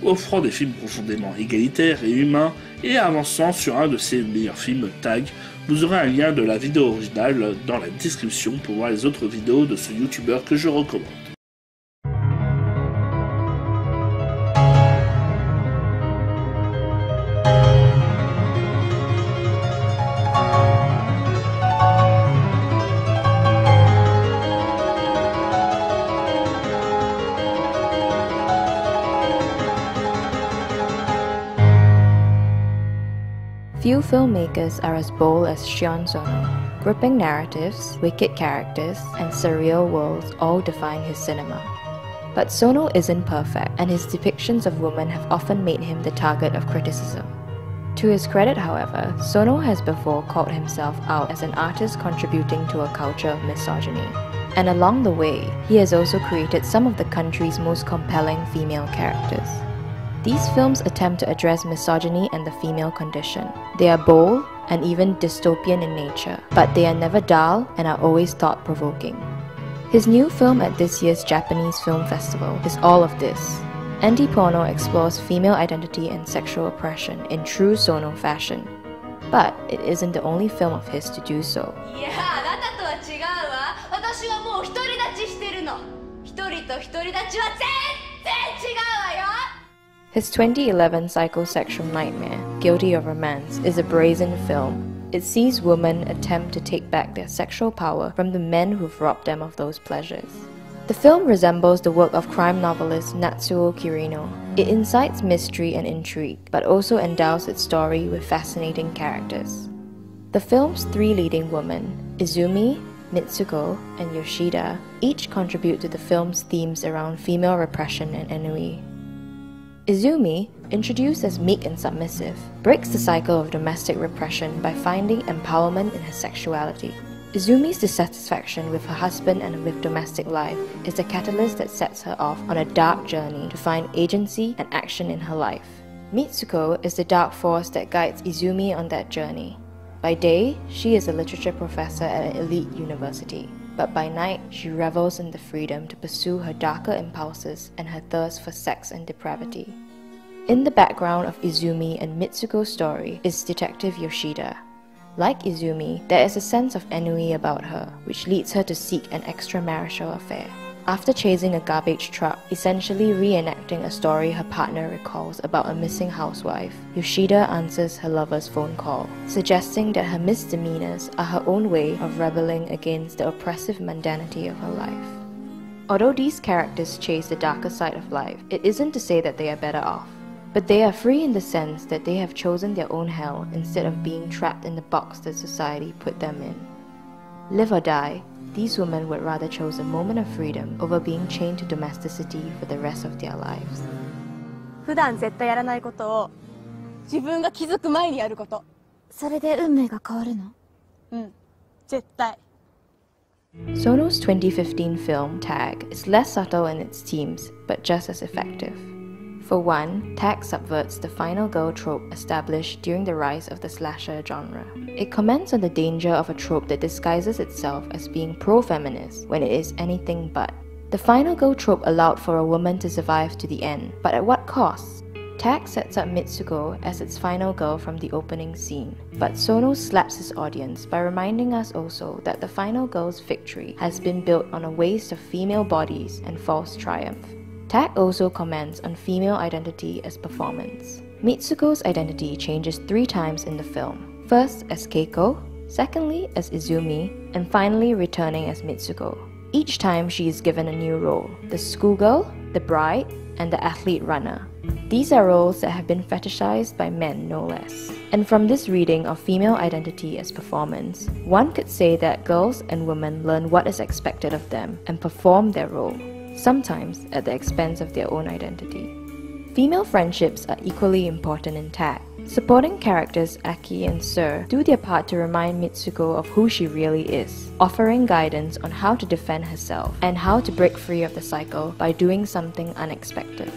offrant des films profondément égalitaires et humains et avançant sur un de ses meilleurs films, Tag. Vous aurez un lien de la vidéo originale dans la description pour voir les autres vidéos de ce youtubeur que je recommande. Few filmmakers are as bold as Sion Sono. Gripping narratives, wicked characters, and surreal worlds all define his cinema. But Sono isn't perfect, and his depictions of women have often made him the target of criticism. To his credit, however, Sono has before called himself out as an artist contributing to a culture of misogyny. And along the way, he has also created some of the country's most compelling female characters. These films attempt to address misogyny and the female condition. They are bold and even dystopian in nature, but they are never dull and are always thought-provoking. His new film at this year's Japanese Film Festival is all of this. Anti-Porno explores female identity and sexual oppression in true Sono fashion. But it isn't the only film of his to do so. His 2011 psychosexual nightmare, Guilty of Romance, is a brazen film. It sees women attempt to take back their sexual power from the men who've robbed them of those pleasures. The film resembles the work of crime novelist Natsuo Kirino. It incites mystery and intrigue, but also endows its story with fascinating characters. The film's three leading women, Izumi, Mitsuko, and Yoshida, each contribute to the film's themes around female repression and ennui. Izumi, introduced as meek and submissive, breaks the cycle of domestic repression by finding empowerment in her sexuality. Izumi's dissatisfaction with her husband and with domestic life is the catalyst that sets her off on a dark journey to find agency and action in her life. Mitsuko is the dark force that guides Izumi on that journey. By day, she is a literature professor at an elite university, but by night, she revels in the freedom to pursue her darker impulses and her thirst for sex and depravity. In the background of Izumi and Mitsuko's story is Detective Yoshida. Like Izumi, there is a sense of ennui about her, which leads her to seek an extramarital affair. After chasing a garbage truck, essentially reenacting a story her partner recalls about a missing housewife, Yoshida answers her lover's phone call, suggesting that her misdemeanors are her own way of rebelling against the oppressive mundanity of her life. Although these characters chase the darker side of life, it isn't to say that they are better off. But they are free in the sense that they have chosen their own hell instead of being trapped in the box that society put them in. Live or die, these women would rather choose a moment of freedom over being chained to domesticity for the rest of their lives. 普段絶対やらないことを自分が気づく前にやること。それで運命が変わるの？うん、絶対。Sono's 2015 film, Tag, is less subtle in its themes, but just as effective. For one, Tag subverts the final girl trope established during the rise of the slasher genre. It comments on the danger of a trope that disguises itself as being pro-feminist when it is anything but. The final girl trope allowed for a woman to survive to the end, but at what cost? Tag sets up Mitsuko as its final girl from the opening scene, but Sono slaps his audience by reminding us also that the final girl's victory has been built on a waste of female bodies and false triumph. Tag also comments on female identity as performance. Mitsuko's identity changes 3 times in the film. First as Keiko, secondly as Izumi, and finally returning as Mitsuko. Each time she is given a new role: the schoolgirl, the bride, and the athlete runner. These are roles that have been fetishized by men no less. And from this reading of female identity as performance, one could say that girls and women learn what is expected of them and perform their role, sometimes at the expense of their own identity. Female friendships are equally important in Tag. Supporting characters Aki and Sir do their part to remind Mitsuko of who she really is, offering guidance on how to defend herself and how to break free of the cycle by doing something unexpected.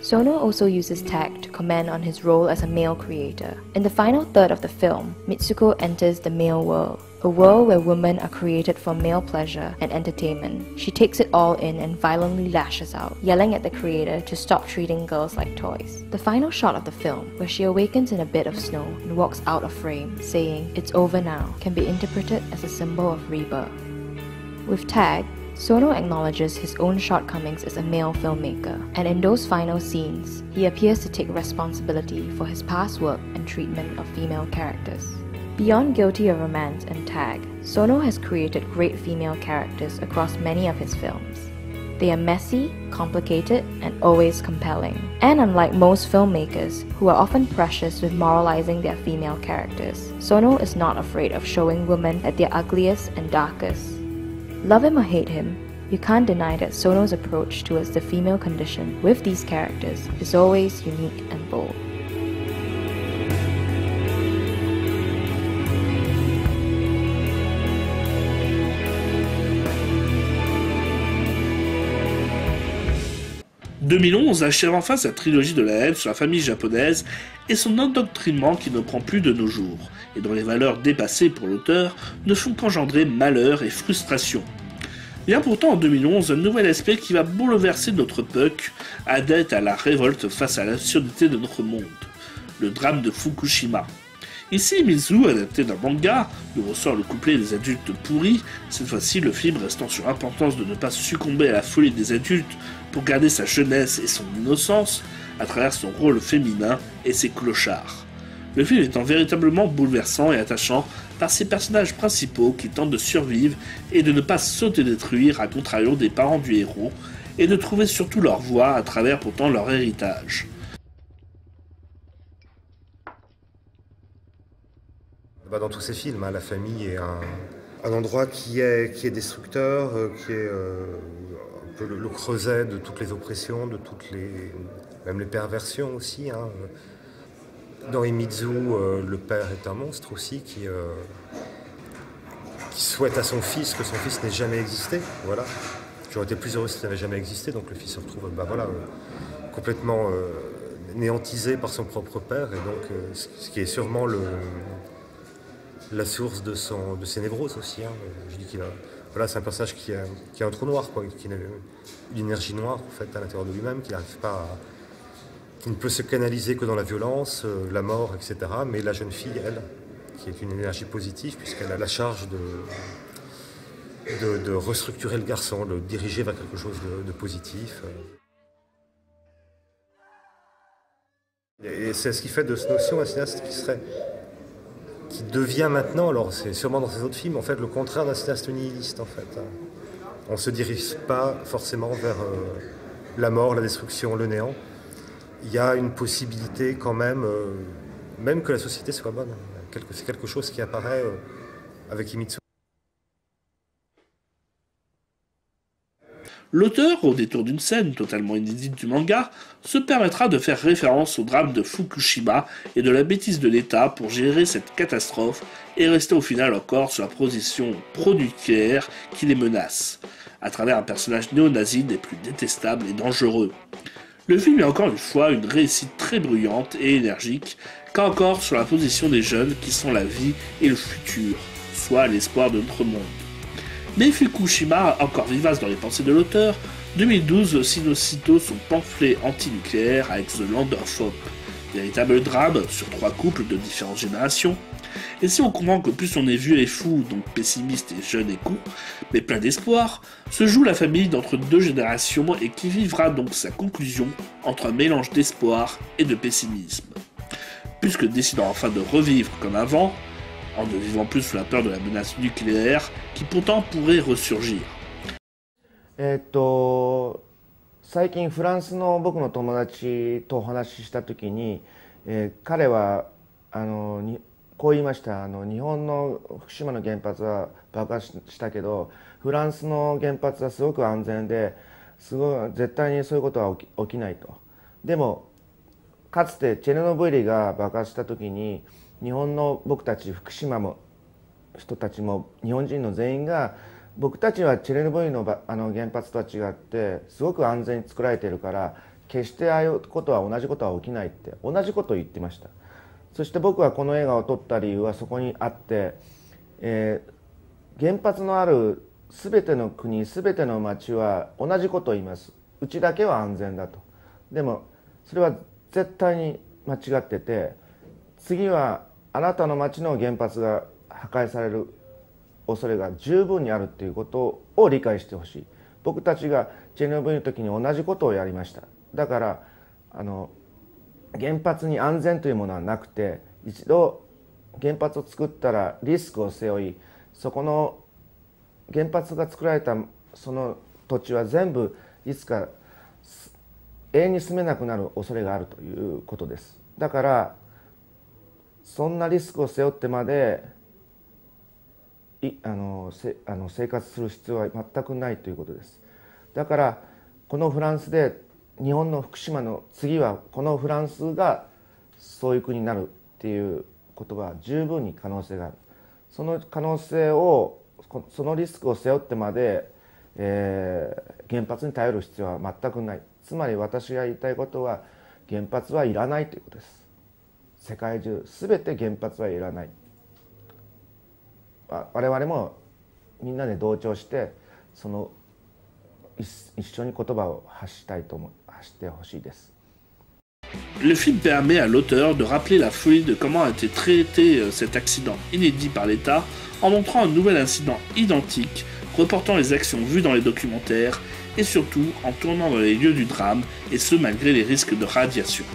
Sono also uses Tag to comment on his role as a male creator. In the final third of the film, Mitsuko enters the male world, a world where women are created for male pleasure and entertainment. She takes it all in and violently lashes out, yelling at the creator to stop treating girls like toys. The final shot of the film, where she awakens in a bed of snow and walks out of frame, saying, "It's over now," can be interpreted as a symbol of rebirth. With Tag, Sono acknowledges his own shortcomings as a male filmmaker, and in those final scenes, he appears to take responsibility for his past work and treatment of female characters. Beyond Guilty of Romance and Tag, Sono has created great female characters across many of his films. They are messy, complicated, and always compelling. And unlike most filmmakers, who are often precious with moralizing their female characters, Sono is not afraid of showing women at their ugliest and darkest. Love him or hate him, you can't deny that Sono's approach towards the female condition with these characters is always unique and bold. « 2011 achève enfin sa trilogie de la haine sur la famille japonaise et son endoctrinement qui ne prend plus de nos jours, et dont les valeurs dépassées pour l'auteur ne font qu'engendrer malheur et frustration. Vient pourtant en 2011 un nouvel aspect qui va bouleverser notre Puck, adepte à la révolte face à l'absurdité de notre monde, le drame de Fukushima. Ici, Mizu, adapté d'un manga, nous ressort le couplet des adultes pourris, cette fois-ci le film restant sur l'importance de ne pas succomber à la folie des adultes pour garder sa jeunesse et son innocence à travers son rôle féminin et ses clochards. Le film étant véritablement bouleversant et attachant par ses personnages principaux qui tentent de survivre et de ne pas s'autodétruire à contrario des parents du héros, et de trouver surtout leur voie à travers pourtant leur héritage. Dans tous ces films, la famille est un endroit qui est destructeur, qui est un peu le creuset de toutes les oppressions, de même les perversions aussi. Dans Imizu, le père est un monstre aussi qui souhaite à son fils que son fils n'ait jamais existé. Voilà. J'aurais été plus heureux s'il n'avait jamais existé, donc le fils se retrouve complètement néantisé par son propre père, et donc ce qui est sûrement la source de ses névroses aussi. Je dis c'est un personnage qui a un trou noir, qui a une énergie noire en fait, à l'intérieur de lui-même, qui ne peut se canaliser que dans la violence, la mort, etc. Mais la jeune fille, elle, qui est une énergie positive, puisqu'elle a la charge de restructurer le garçon, de le diriger vers quelque chose de positif. Et c'est ce qui fait de Snow un cinéaste qui devient maintenant, alors c'est sûrement dans ses autres films, en fait, le contraire d'un cinéaste nihiliste, en fait. On ne se dirige pas forcément vers la mort, la destruction, le néant. Il y a une possibilité quand même, même que la société soit bonne. C'est quelque chose qui apparaît avec Himitsu. L'auteur, au détour d'une scène totalement inédite du manga, se permettra de faire référence au drame de Fukushima et de la bêtise de l'État pour gérer cette catastrophe et rester au final encore sur la position pro-nucléaire qui les menace, à travers un personnage néo-nazi des plus détestables et dangereux. Le film est encore une fois une réussite très bruyante et énergique, qu'encore sur la position des jeunes qui sont la vie et le futur, soit l'espoir de notre monde. Mais Fukushima, encore vivace dans les pensées de l'auteur, 2012 signe aussitôt son pamphlet anti-nucléaire avec The Land of Hope, véritable drame sur 3 couples de différentes générations. Et si on comprend que plus on est vieux et fou, donc pessimiste et jeune et con, mais plein d'espoir, se joue la famille d'entre 2 générations et qui vivra donc sa conclusion entre un mélange d'espoir et de pessimisme. Puisque décidant enfin de revivre comme avant, en ne vivant plus sous la peur de la menace nucléaire qui pourtant pourrait ressurgir. 最近フランスの僕の友達とお話しした時に、彼はこう言いました。日本の福島の原発は爆発したけど、フランスの原発はすごく安全で、絶対にそういうことは起きないと。でもかつてチェルノブイリが爆発した時に、日本の僕たち福島の人たちも日本人の全員が、僕たちはチェルノブイリの原発とは違ってすごく安全に作られているから決してああいうことは同じことは起きないって同じことを言ってました。そして僕はこの映画を撮った理由はそこにあって、原発のある全ての国全ての町は同じことを言います。うちだけは安全だと。でもそれは絶対に間違ってて、次はあなたの町の原発が破壊される恐れが十分にあるっていうことを理解してほしい。僕たちがチェルノブイリの時に同じことをやりました。だから原発に安全というものはなくて、一度原発を作ったらリスクを背負い、そこの原発が作られたその土地は全部いつか永遠に住めなくなる恐れがあるということです。だからそんなリスクを背負ってまで生活する必要は全くないということです。だからこのフランスで日本の福島の次はこのフランスがそういう国になるっていうことは十分に可能性がある。その可能性をそのリスクを背負ってまで、原発に頼る必要は全くない。つまり私が言いたいことは原発はいらないということです。世界中全て原発はいらない。我々もみんなで同調して一緒に言葉を発してほしいです。Le film permet à l'auteur de rappeler la folie de comment a été traité cet accident inédit par l'État en montrant un nouvel incident identique, reportant les actions vues dans les documentaires et surtout en tournant dans les lieux du drame, et ce malgré les risques de radiation.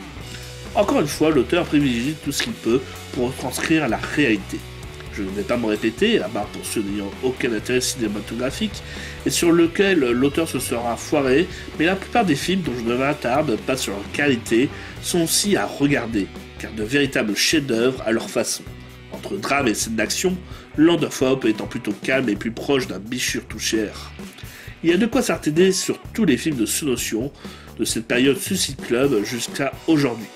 Encore une fois, l'auteur privilégie tout ce qu'il peut pour retranscrire la réalité. Je ne vais pas me répéter, à part pour ceux n'ayant aucun intérêt cinématographique, et sur lequel l'auteur se sera foiré, mais la plupart des films dont je ne m'attarde pas sur leur qualité sont aussi à regarder, car de véritables chefs-d'œuvre à leur façon. Entre drame et scène d'action, Land of Hope étant plutôt calme et plus proche d'un bichur tout cher. Il y a de quoi s'attarder sur tous les films de Sonotion, de cette période Suicide Club jusqu'à aujourd'hui,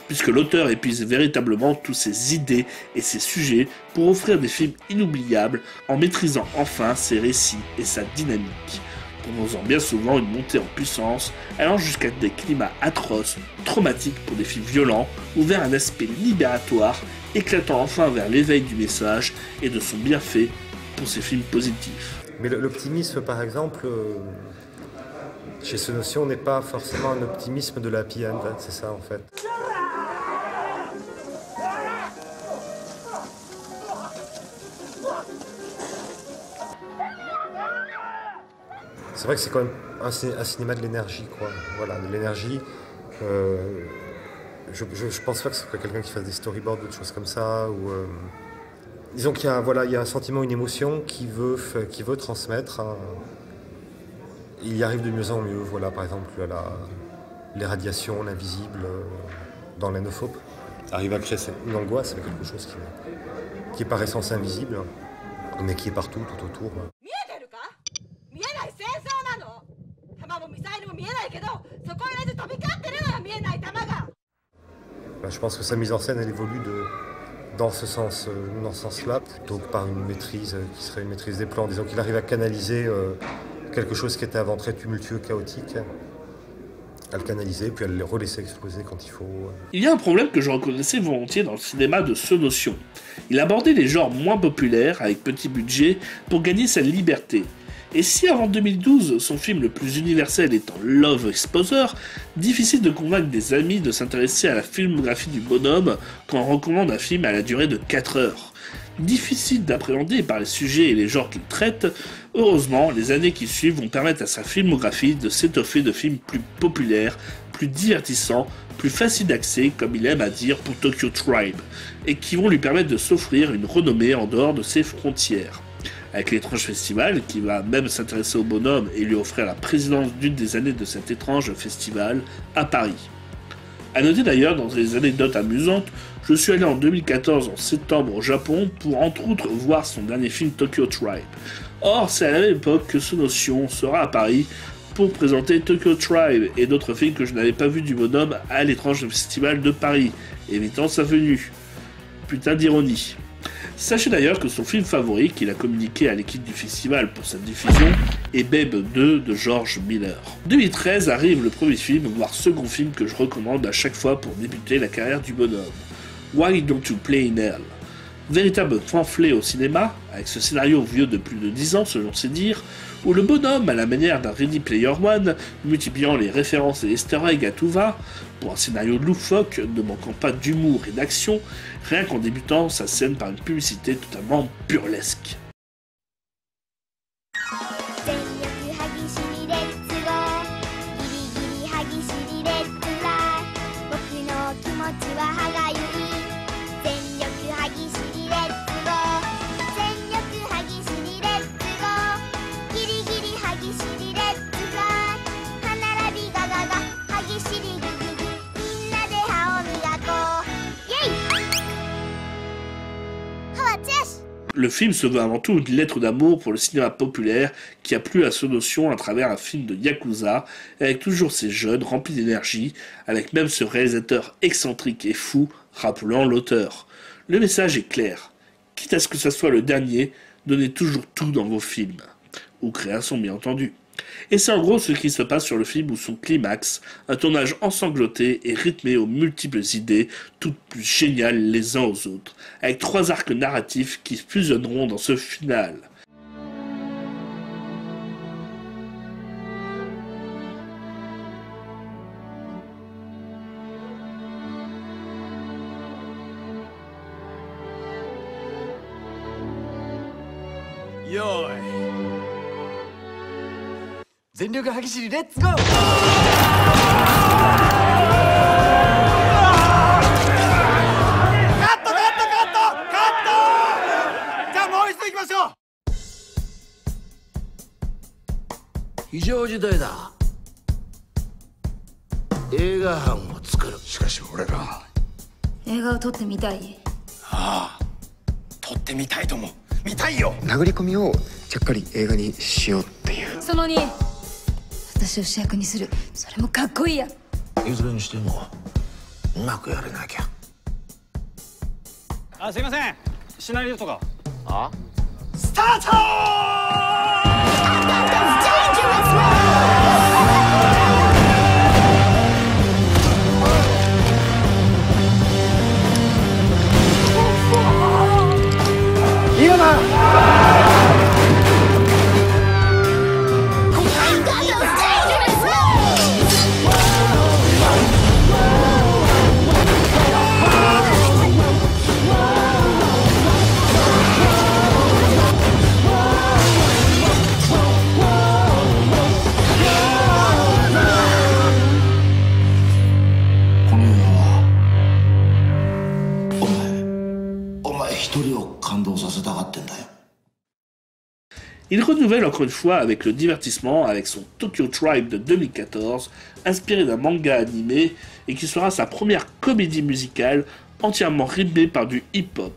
puisque l'auteur épuise véritablement tous ses idées et ses sujets pour offrir des films inoubliables en maîtrisant enfin ses récits et sa dynamique, proposant bien souvent une montée en puissance allant jusqu'à des climats atroces, traumatiques pour des films violents, ou vers un aspect libératoire, éclatant enfin vers l'éveil du message et de son bienfait pour ses films positifs. Mais l'optimisme, par exemple, chez Sonotion, n'est pas forcément un optimisme de la happy end, c'est ça en fait. C'est vrai que c'est quand même un cinéma de l'énergie, quoi. Voilà, de l'énergie. Je pense pas que ce soit quelqu'un qui fasse des storyboards ou des choses comme ça. Ou, disons qu'il y a, voilà, il y a un sentiment, une émotion qui veut transmettre. Il y arrive de mieux en mieux. Voilà, par exemple, les radiations, l'invisible dans l'Anophobe arrive à créer une angoisse avec quelque chose qui est par essence invisible, mais qui est partout, tout autour. Je pense que sa mise en scène, elle évolue dans ce sens-là, plutôt que par une maîtrise qui serait une maîtrise des plans. Disons qu'il arrive à canaliser quelque chose qui était avant très tumultueux, chaotique, à le canaliser, puis à le relaisser exploser quand il faut. Il y a un problème que je reconnaissais volontiers dans le cinéma de Sonotion. Il abordait les genres moins populaires, avec petit budget, pour gagner sa liberté. Et si avant 2012, son film le plus universel étant Love Exposure, difficile de convaincre des amis de s'intéresser à la filmographie du bonhomme quand on recommande un film à la durée de 4 heures. Difficile d'appréhender par les sujets et les genres qu'il traite, heureusement, les années qui suivent vont permettre à sa filmographie de s'étoffer de films plus populaires, plus divertissants, plus faciles d'accès, comme il aime à dire pour Tokyo Tribe, et qui vont lui permettre de s'offrir une renommée en dehors de ses frontières. Avec l'étrange festival, qui va même s'intéresser au bonhomme et lui offrir la présidence d'une des années de cet étrange festival à Paris. A noter d'ailleurs, dans des anecdotes amusantes, je suis allé en 2014 en septembre au Japon pour entre autres voir son dernier film Tokyo Tribe. Or, c'est à la même époque que Sonotion sera à Paris pour présenter Tokyo Tribe et d'autres films que je n'avais pas vus du bonhomme à l'étrange festival de Paris, évitant sa venue. Putain d'ironie. Sachez d'ailleurs que son film favori qu'il a communiqué à l'équipe du festival pour sa diffusion est Babe 2 de George Miller. 2013 arrive le premier film, voire second film que je recommande à chaque fois pour débuter la carrière du bonhomme. Why Don't You Play in Hell? Véritable pamphlet au cinéma, avec ce scénario vieux de plus de 10 ans selon ses dires, où le bonhomme, à la manière d'un Ready Player One, multipliant les références et easter eggs à tout va, pour un scénario loufoque, ne manquant pas d'humour et d'action, rien qu'en débutant sa scène par une publicité totalement burlesque. Le film se veut avant tout une lettre d'amour pour le cinéma populaire qui a plu à Sonotion à travers un film de Yakuza, avec toujours ces jeunes remplis d'énergie, avec même ce réalisateur excentrique et fou rappelant l'auteur. Le message est clair. Quitte à ce que ça soit le dernier, donnez toujours tout dans vos films. Ou créations bien entendu. Et c'est en gros ce qui se passe sur le film ou son climax, un tournage ensanglanté et rythmé aux multiples idées, toutes plus géniales les uns aux autres, avec 3 arcs narratifs qui fusionneront dans ce final. Yo! 全力歯ぎしりレッツゴー。カットカットカットカット。じゃあもう一度行きましょう。非常事態だ。映画班を作る。しかし俺ら映画を撮ってみたい。ああ、撮ってみたいとも。見たいよ。殴り込みをちゃっかり映画にしようっていう。その2、私を主役にする。それもかっこいいや。いずれにしてもうまくやれなきゃ。あ、すいません。シナリオとか。あ？スタート！今だ！Il renouvelle encore une fois avec le divertissement avec son Tokyo Tribe de 2014, inspiré d'un manga animé et qui sera sa première comédie musicale entièrement rythmée par du hip-hop.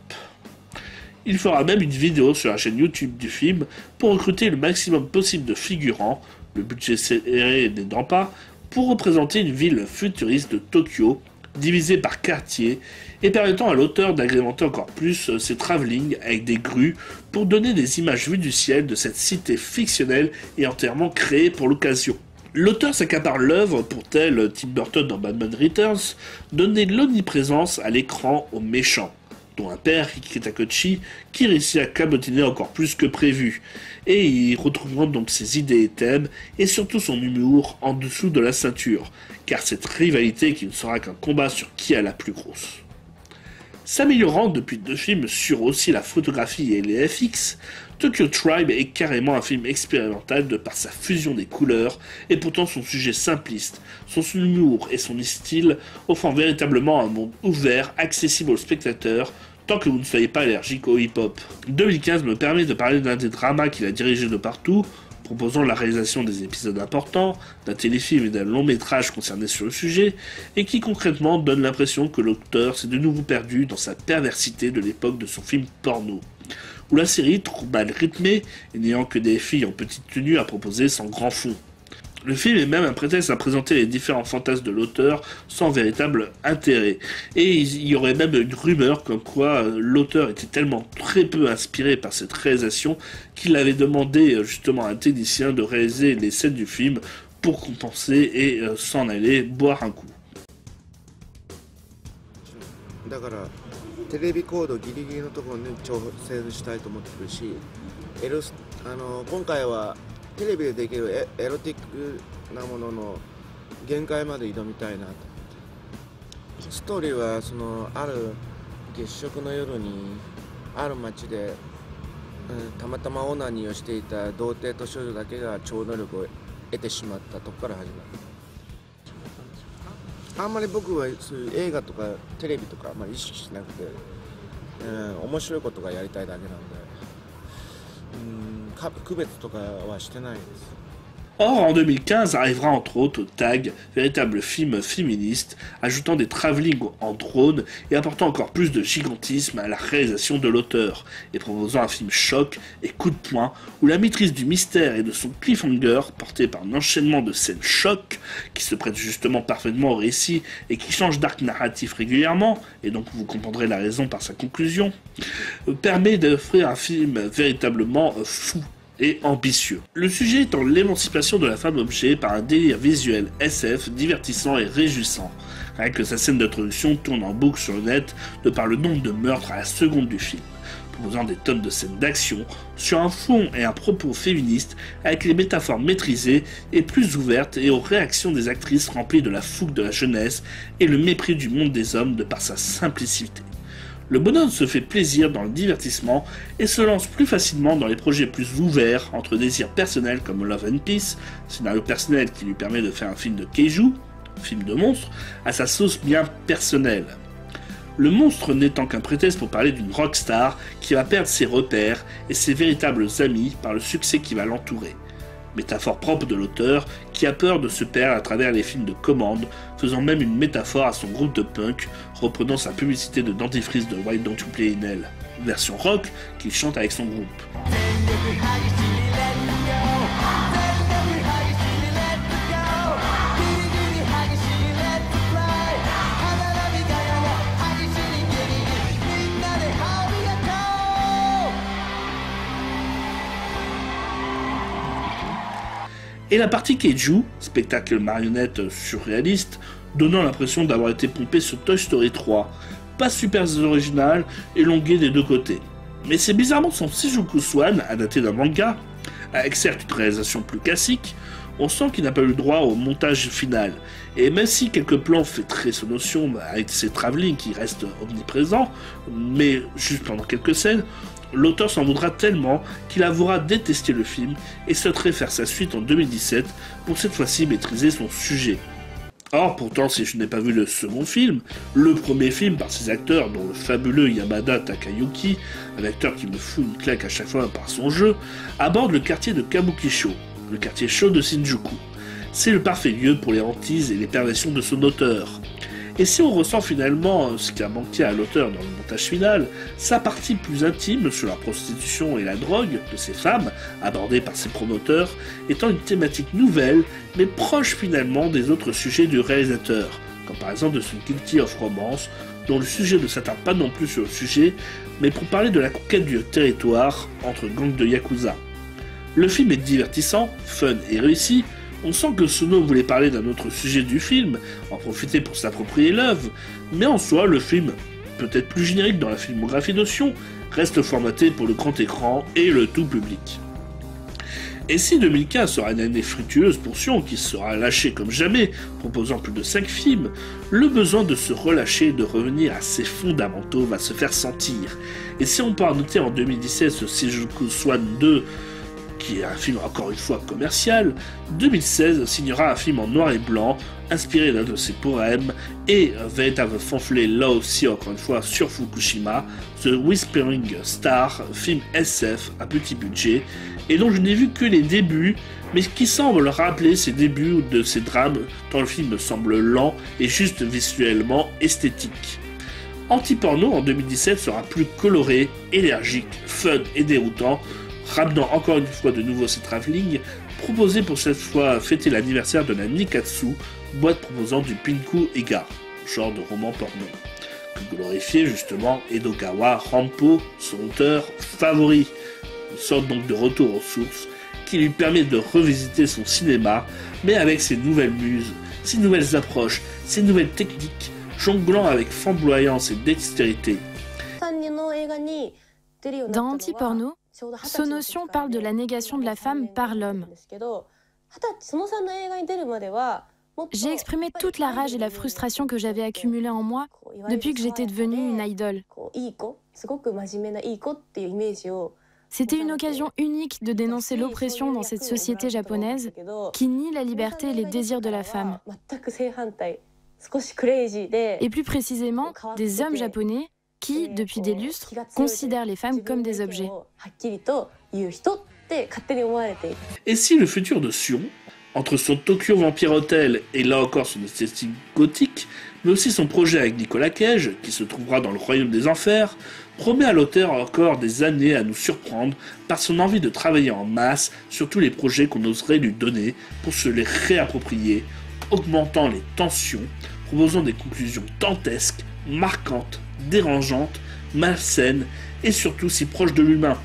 Il fera même une vidéo sur la chaîne YouTube du film pour recruter le maximum possible de figurants, le budget serré n'aidant pas, pour représenter une ville futuriste de Tokyo, divisée par quartier, et permettant à l'auteur d'agrémenter encore plus ses travelling avec des grues pour donner des images vues du ciel de cette cité fictionnelle et entièrement créée pour l'occasion. L'auteur s'accapare l'œuvre pour, tel Tim Burton dans Batman Returns, donner l'omniprésence à l'écran aux méchants, dont un père, Riki Takuchi, qui réussit à cabotiner encore plus que prévu, et y retrouvant donc ses idées et thèmes, et surtout son humour en dessous de la ceinture, car cette rivalité qui ne sera qu'un combat sur qui a la plus grosse. S'améliorant depuis 2 films sur aussi la photographie et les FX, Tokyo Tribe est carrément un film expérimental de par sa fusion des couleurs et pourtant son sujet simpliste, son humour et son style offrant véritablement un monde ouvert, accessible aux spectateurs, tant que vous ne soyez pas allergique au hip-hop. 2015 me permet de parler d'un des dramas qu'il a dirigé de partout, proposant la réalisation des épisodes importants, d'un téléfilm et d'un long métrage concerné sur le sujet, et qui concrètement donne l'impression que l'auteur s'est de nouveau perdu dans sa perversité de l'époque de son film porno, où la série, trop mal rythmée, et n'ayant que des filles en petite tenue à proposer sans grand fond. Le film est même un prétexte à présenter les différents fantasmes de l'auteur sans véritable intérêt. Et il y aurait même une rumeur comme quoi l'auteur était tellement très peu inspiré par cette réalisation qu'il avait demandé justement à un technicien de réaliser les scènes du film pour compenser et s'en aller boire un coup. だからテレビコードギリギリのところに調整したいと思ってるし、今回はテレビでできるエロティックなものの限界まで挑みたいなと思って。ストーリーはある月食の夜にある町で、たまたまオナニーをしていた童貞と少女だけが超能力を得てしまったとこから始まる。あんまり僕はそういう映画とかテレビとかあんまり意識しなくて、面白いことがやりたいだけなんで、区別とかはしてないです。 Or, en 2015, arrivera entre autres Tag, véritable film féministe, ajoutant des travelling en drone et apportant encore plus de gigantisme à la réalisation de l'auteur, et proposant un film choc et coup de poing, où la maîtrise du mystère et de son cliffhanger, porté par un enchaînement de scènes choc, qui se prête justement parfaitement au récit et qui change d'arc narratif régulièrement, et donc vous comprendrez la raison par sa conclusion, permet d'offrir un film véritablement fou et ambitieux. Le sujet étant l'émancipation de la femme objet par un délire visuel SF divertissant et réjouissant. Rien que sa scène d'introduction tourne en boucle sur le net de par le nombre de meurtres à la seconde du film, proposant des tonnes de scènes d'action sur un fond et un propos féministe avec les métaphores maîtrisées et plus ouvertes et aux réactions des actrices remplies de la fougue de la jeunesse et le mépris du monde des hommes de par sa simplicité. Le bonhomme se fait plaisir dans le divertissement et se lance plus facilement dans les projets plus ouverts entre désirs personnels comme Love and Peace, scénario personnel qui lui permet de faire un film de kaiju, film de monstre, à sa sauce bien personnelle. Le monstre n'étant qu'un prétexte pour parler d'une rockstar qui va perdre ses repères et ses véritables amis par le succès qui va l'entourer. Métaphore propre de l'auteur qui a peur de se perdre à travers les films de commande, faisant même une métaphore à son groupe de punk, reprenant sa publicité de dentifrice de Why Don't You Play in Hell, version rock qu'il chante avec son groupe. Et la partie Kaiju, spectacle marionnette surréaliste, donnant l'impression d'avoir été pompé sur Toy Story 3, pas super original et longué des deux côtés. Mais c'est bizarrement son Shijuku Swan, adapté d'un manga, avec certes une réalisation plus classique, on sent qu'il n'a pas eu le droit au montage final. Et même si quelques plans fait très son notion, avec ses travelling qui restent omniprésents, mais juste pendant quelques scènes, l'auteur s'en voudra tellement qu'il avouera détester le film et souhaiterait faire sa suite en 2017 pour cette fois-ci maîtriser son sujet. Or, pourtant, si je n'ai pas vu le second film, le premier film par ses acteurs, dont le fabuleux Yamada Takayuki, un acteur qui me fout une claque à chaque fois par son jeu, aborde le quartier de Kabukicho, le quartier chaud de Shinjuku. C'est le parfait lieu pour les hantises et les perversions de son auteur. Et si on ressent finalement ce qui a manqué à l'auteur dans le montage final, sa partie plus intime sur la prostitution et la drogue de ces femmes, abordée par ses promoteurs, étant une thématique nouvelle, mais proche finalement des autres sujets du réalisateur, comme par exemple de son Guilty of Romance, dont le sujet ne s'attarde pas non plus sur le sujet, mais pour parler de la conquête du territoire entre gangs de Yakuza. Le film est divertissant, fun et réussi. On sent que Sono voulait parler d'un autre sujet du film, en profiter pour s'approprier l'œuvre, mais en soi, le film, peut-être plus générique dans la filmographie d'Otion, reste formaté pour le grand écran et le tout public. Et si 2015 sera une année fructueuse pour Sion, qui sera lâché comme jamais, proposant plus de 5 films, le besoin de se relâcher et de revenir à ses fondamentaux va se faire sentir. Et si on peut noter en 2017 ce Shijuku Swan 2, qui est un film encore une fois commercial, 2016 signera un film en noir et blanc, inspiré d'un de ses poèmes, et un véritable pamphlet là aussi encore une fois sur Fukushima, The Whispering Star, film SF à petit budget, et dont je n'ai vu que les débuts, mais qui semble rappeler ses débuts de ces drames, tant le film semble lent et juste visuellement esthétique. Anti-porno en 2017 sera plus coloré, énergique, fun et déroutant, ramenant encore une fois de nouveau ses travelling, proposé pour cette fois fêter l'anniversaire de la Nikatsu, boîte proposant du Pinku Ega, genre de roman porno, que glorifiait justement Edogawa Rampo, son auteur favori. Une sorte donc de retour aux sources qui lui permet de revisiter son cinéma, mais avec ses nouvelles muses, ses nouvelles approches, ses nouvelles techniques, jonglant avec flamboyance et dextérité. Dans Anti-Porno, Sonotion parle de la négation de la femme par l'homme. J'ai exprimé toute la rage et la frustration que j'avais accumulée en moi depuis que j'étais devenue une idole. C'était une occasion unique de dénoncer l'oppression dans cette société japonaise qui nie la liberté et les désirs de la femme. Et plus précisément, des hommes japonais qui, depuis des lustres, considèrent les femmes comme des objets. Et si le futur de Sion, entre son Tokyo Vampire Hotel et là encore son esthétique gothique, mais aussi son projet avec Nicolas Cage, qui se trouvera dans le royaume des enfers, promet à l'auteur encore des années à nous surprendre par son envie de travailler en masse sur tous les projets qu'on oserait lui donner pour se les réapproprier, augmentant les tensions, proposant des conclusions dantesques, marquantes, dérangeantes, malsaines et surtout si proches de l'humain.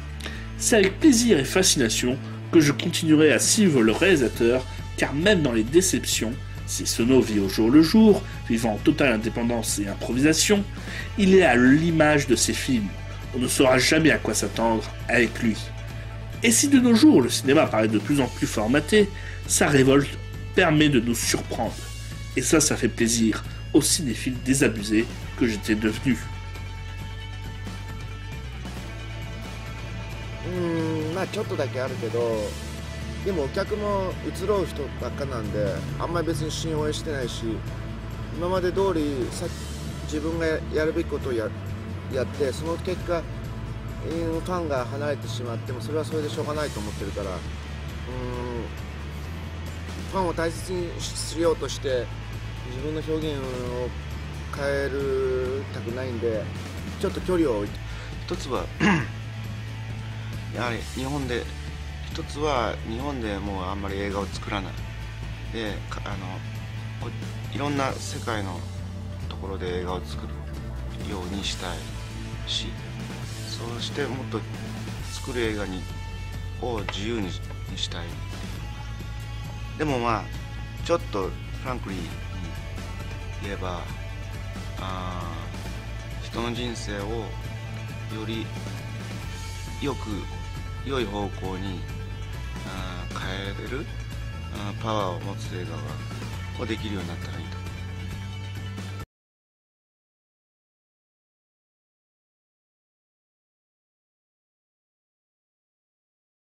C'est avec plaisir et fascination que je continuerai à suivre le réalisateur, car même dans les déceptions, si Sono vit au jour le jour, vivant en totale indépendance et improvisation, il est à l'image de ses films. On ne saura jamais à quoi s'attendre avec lui. Et si de nos jours le cinéma paraît de plus en plus formaté, sa révolte permet de nous surprendre. Et ça fait plaisir aux cinéphiles désabusés que j'étais devenu. まあちょっとだけあるけど、でもお客も移ろう人ばっかなんで、あんまり別に信用してないし、今まで通り自分がやるべきことをやって、その結果ファンが離れてしまってもそれはそれでしょうがないと思ってるから、ファンを大切にしようとして自分の表現を変えるたくないんで、ちょっと距離を置いて。一つはやはり日本でもうあんまり映画を作らないで、いろんな世界のところで映画を作るようにしたいし、そしてもっと作る映画を自由にしたい。でもまあちょっとフランクリーに言えば、人の人生をより良い方向に変えれるパワーを持つ映画ができるようになったらいいと。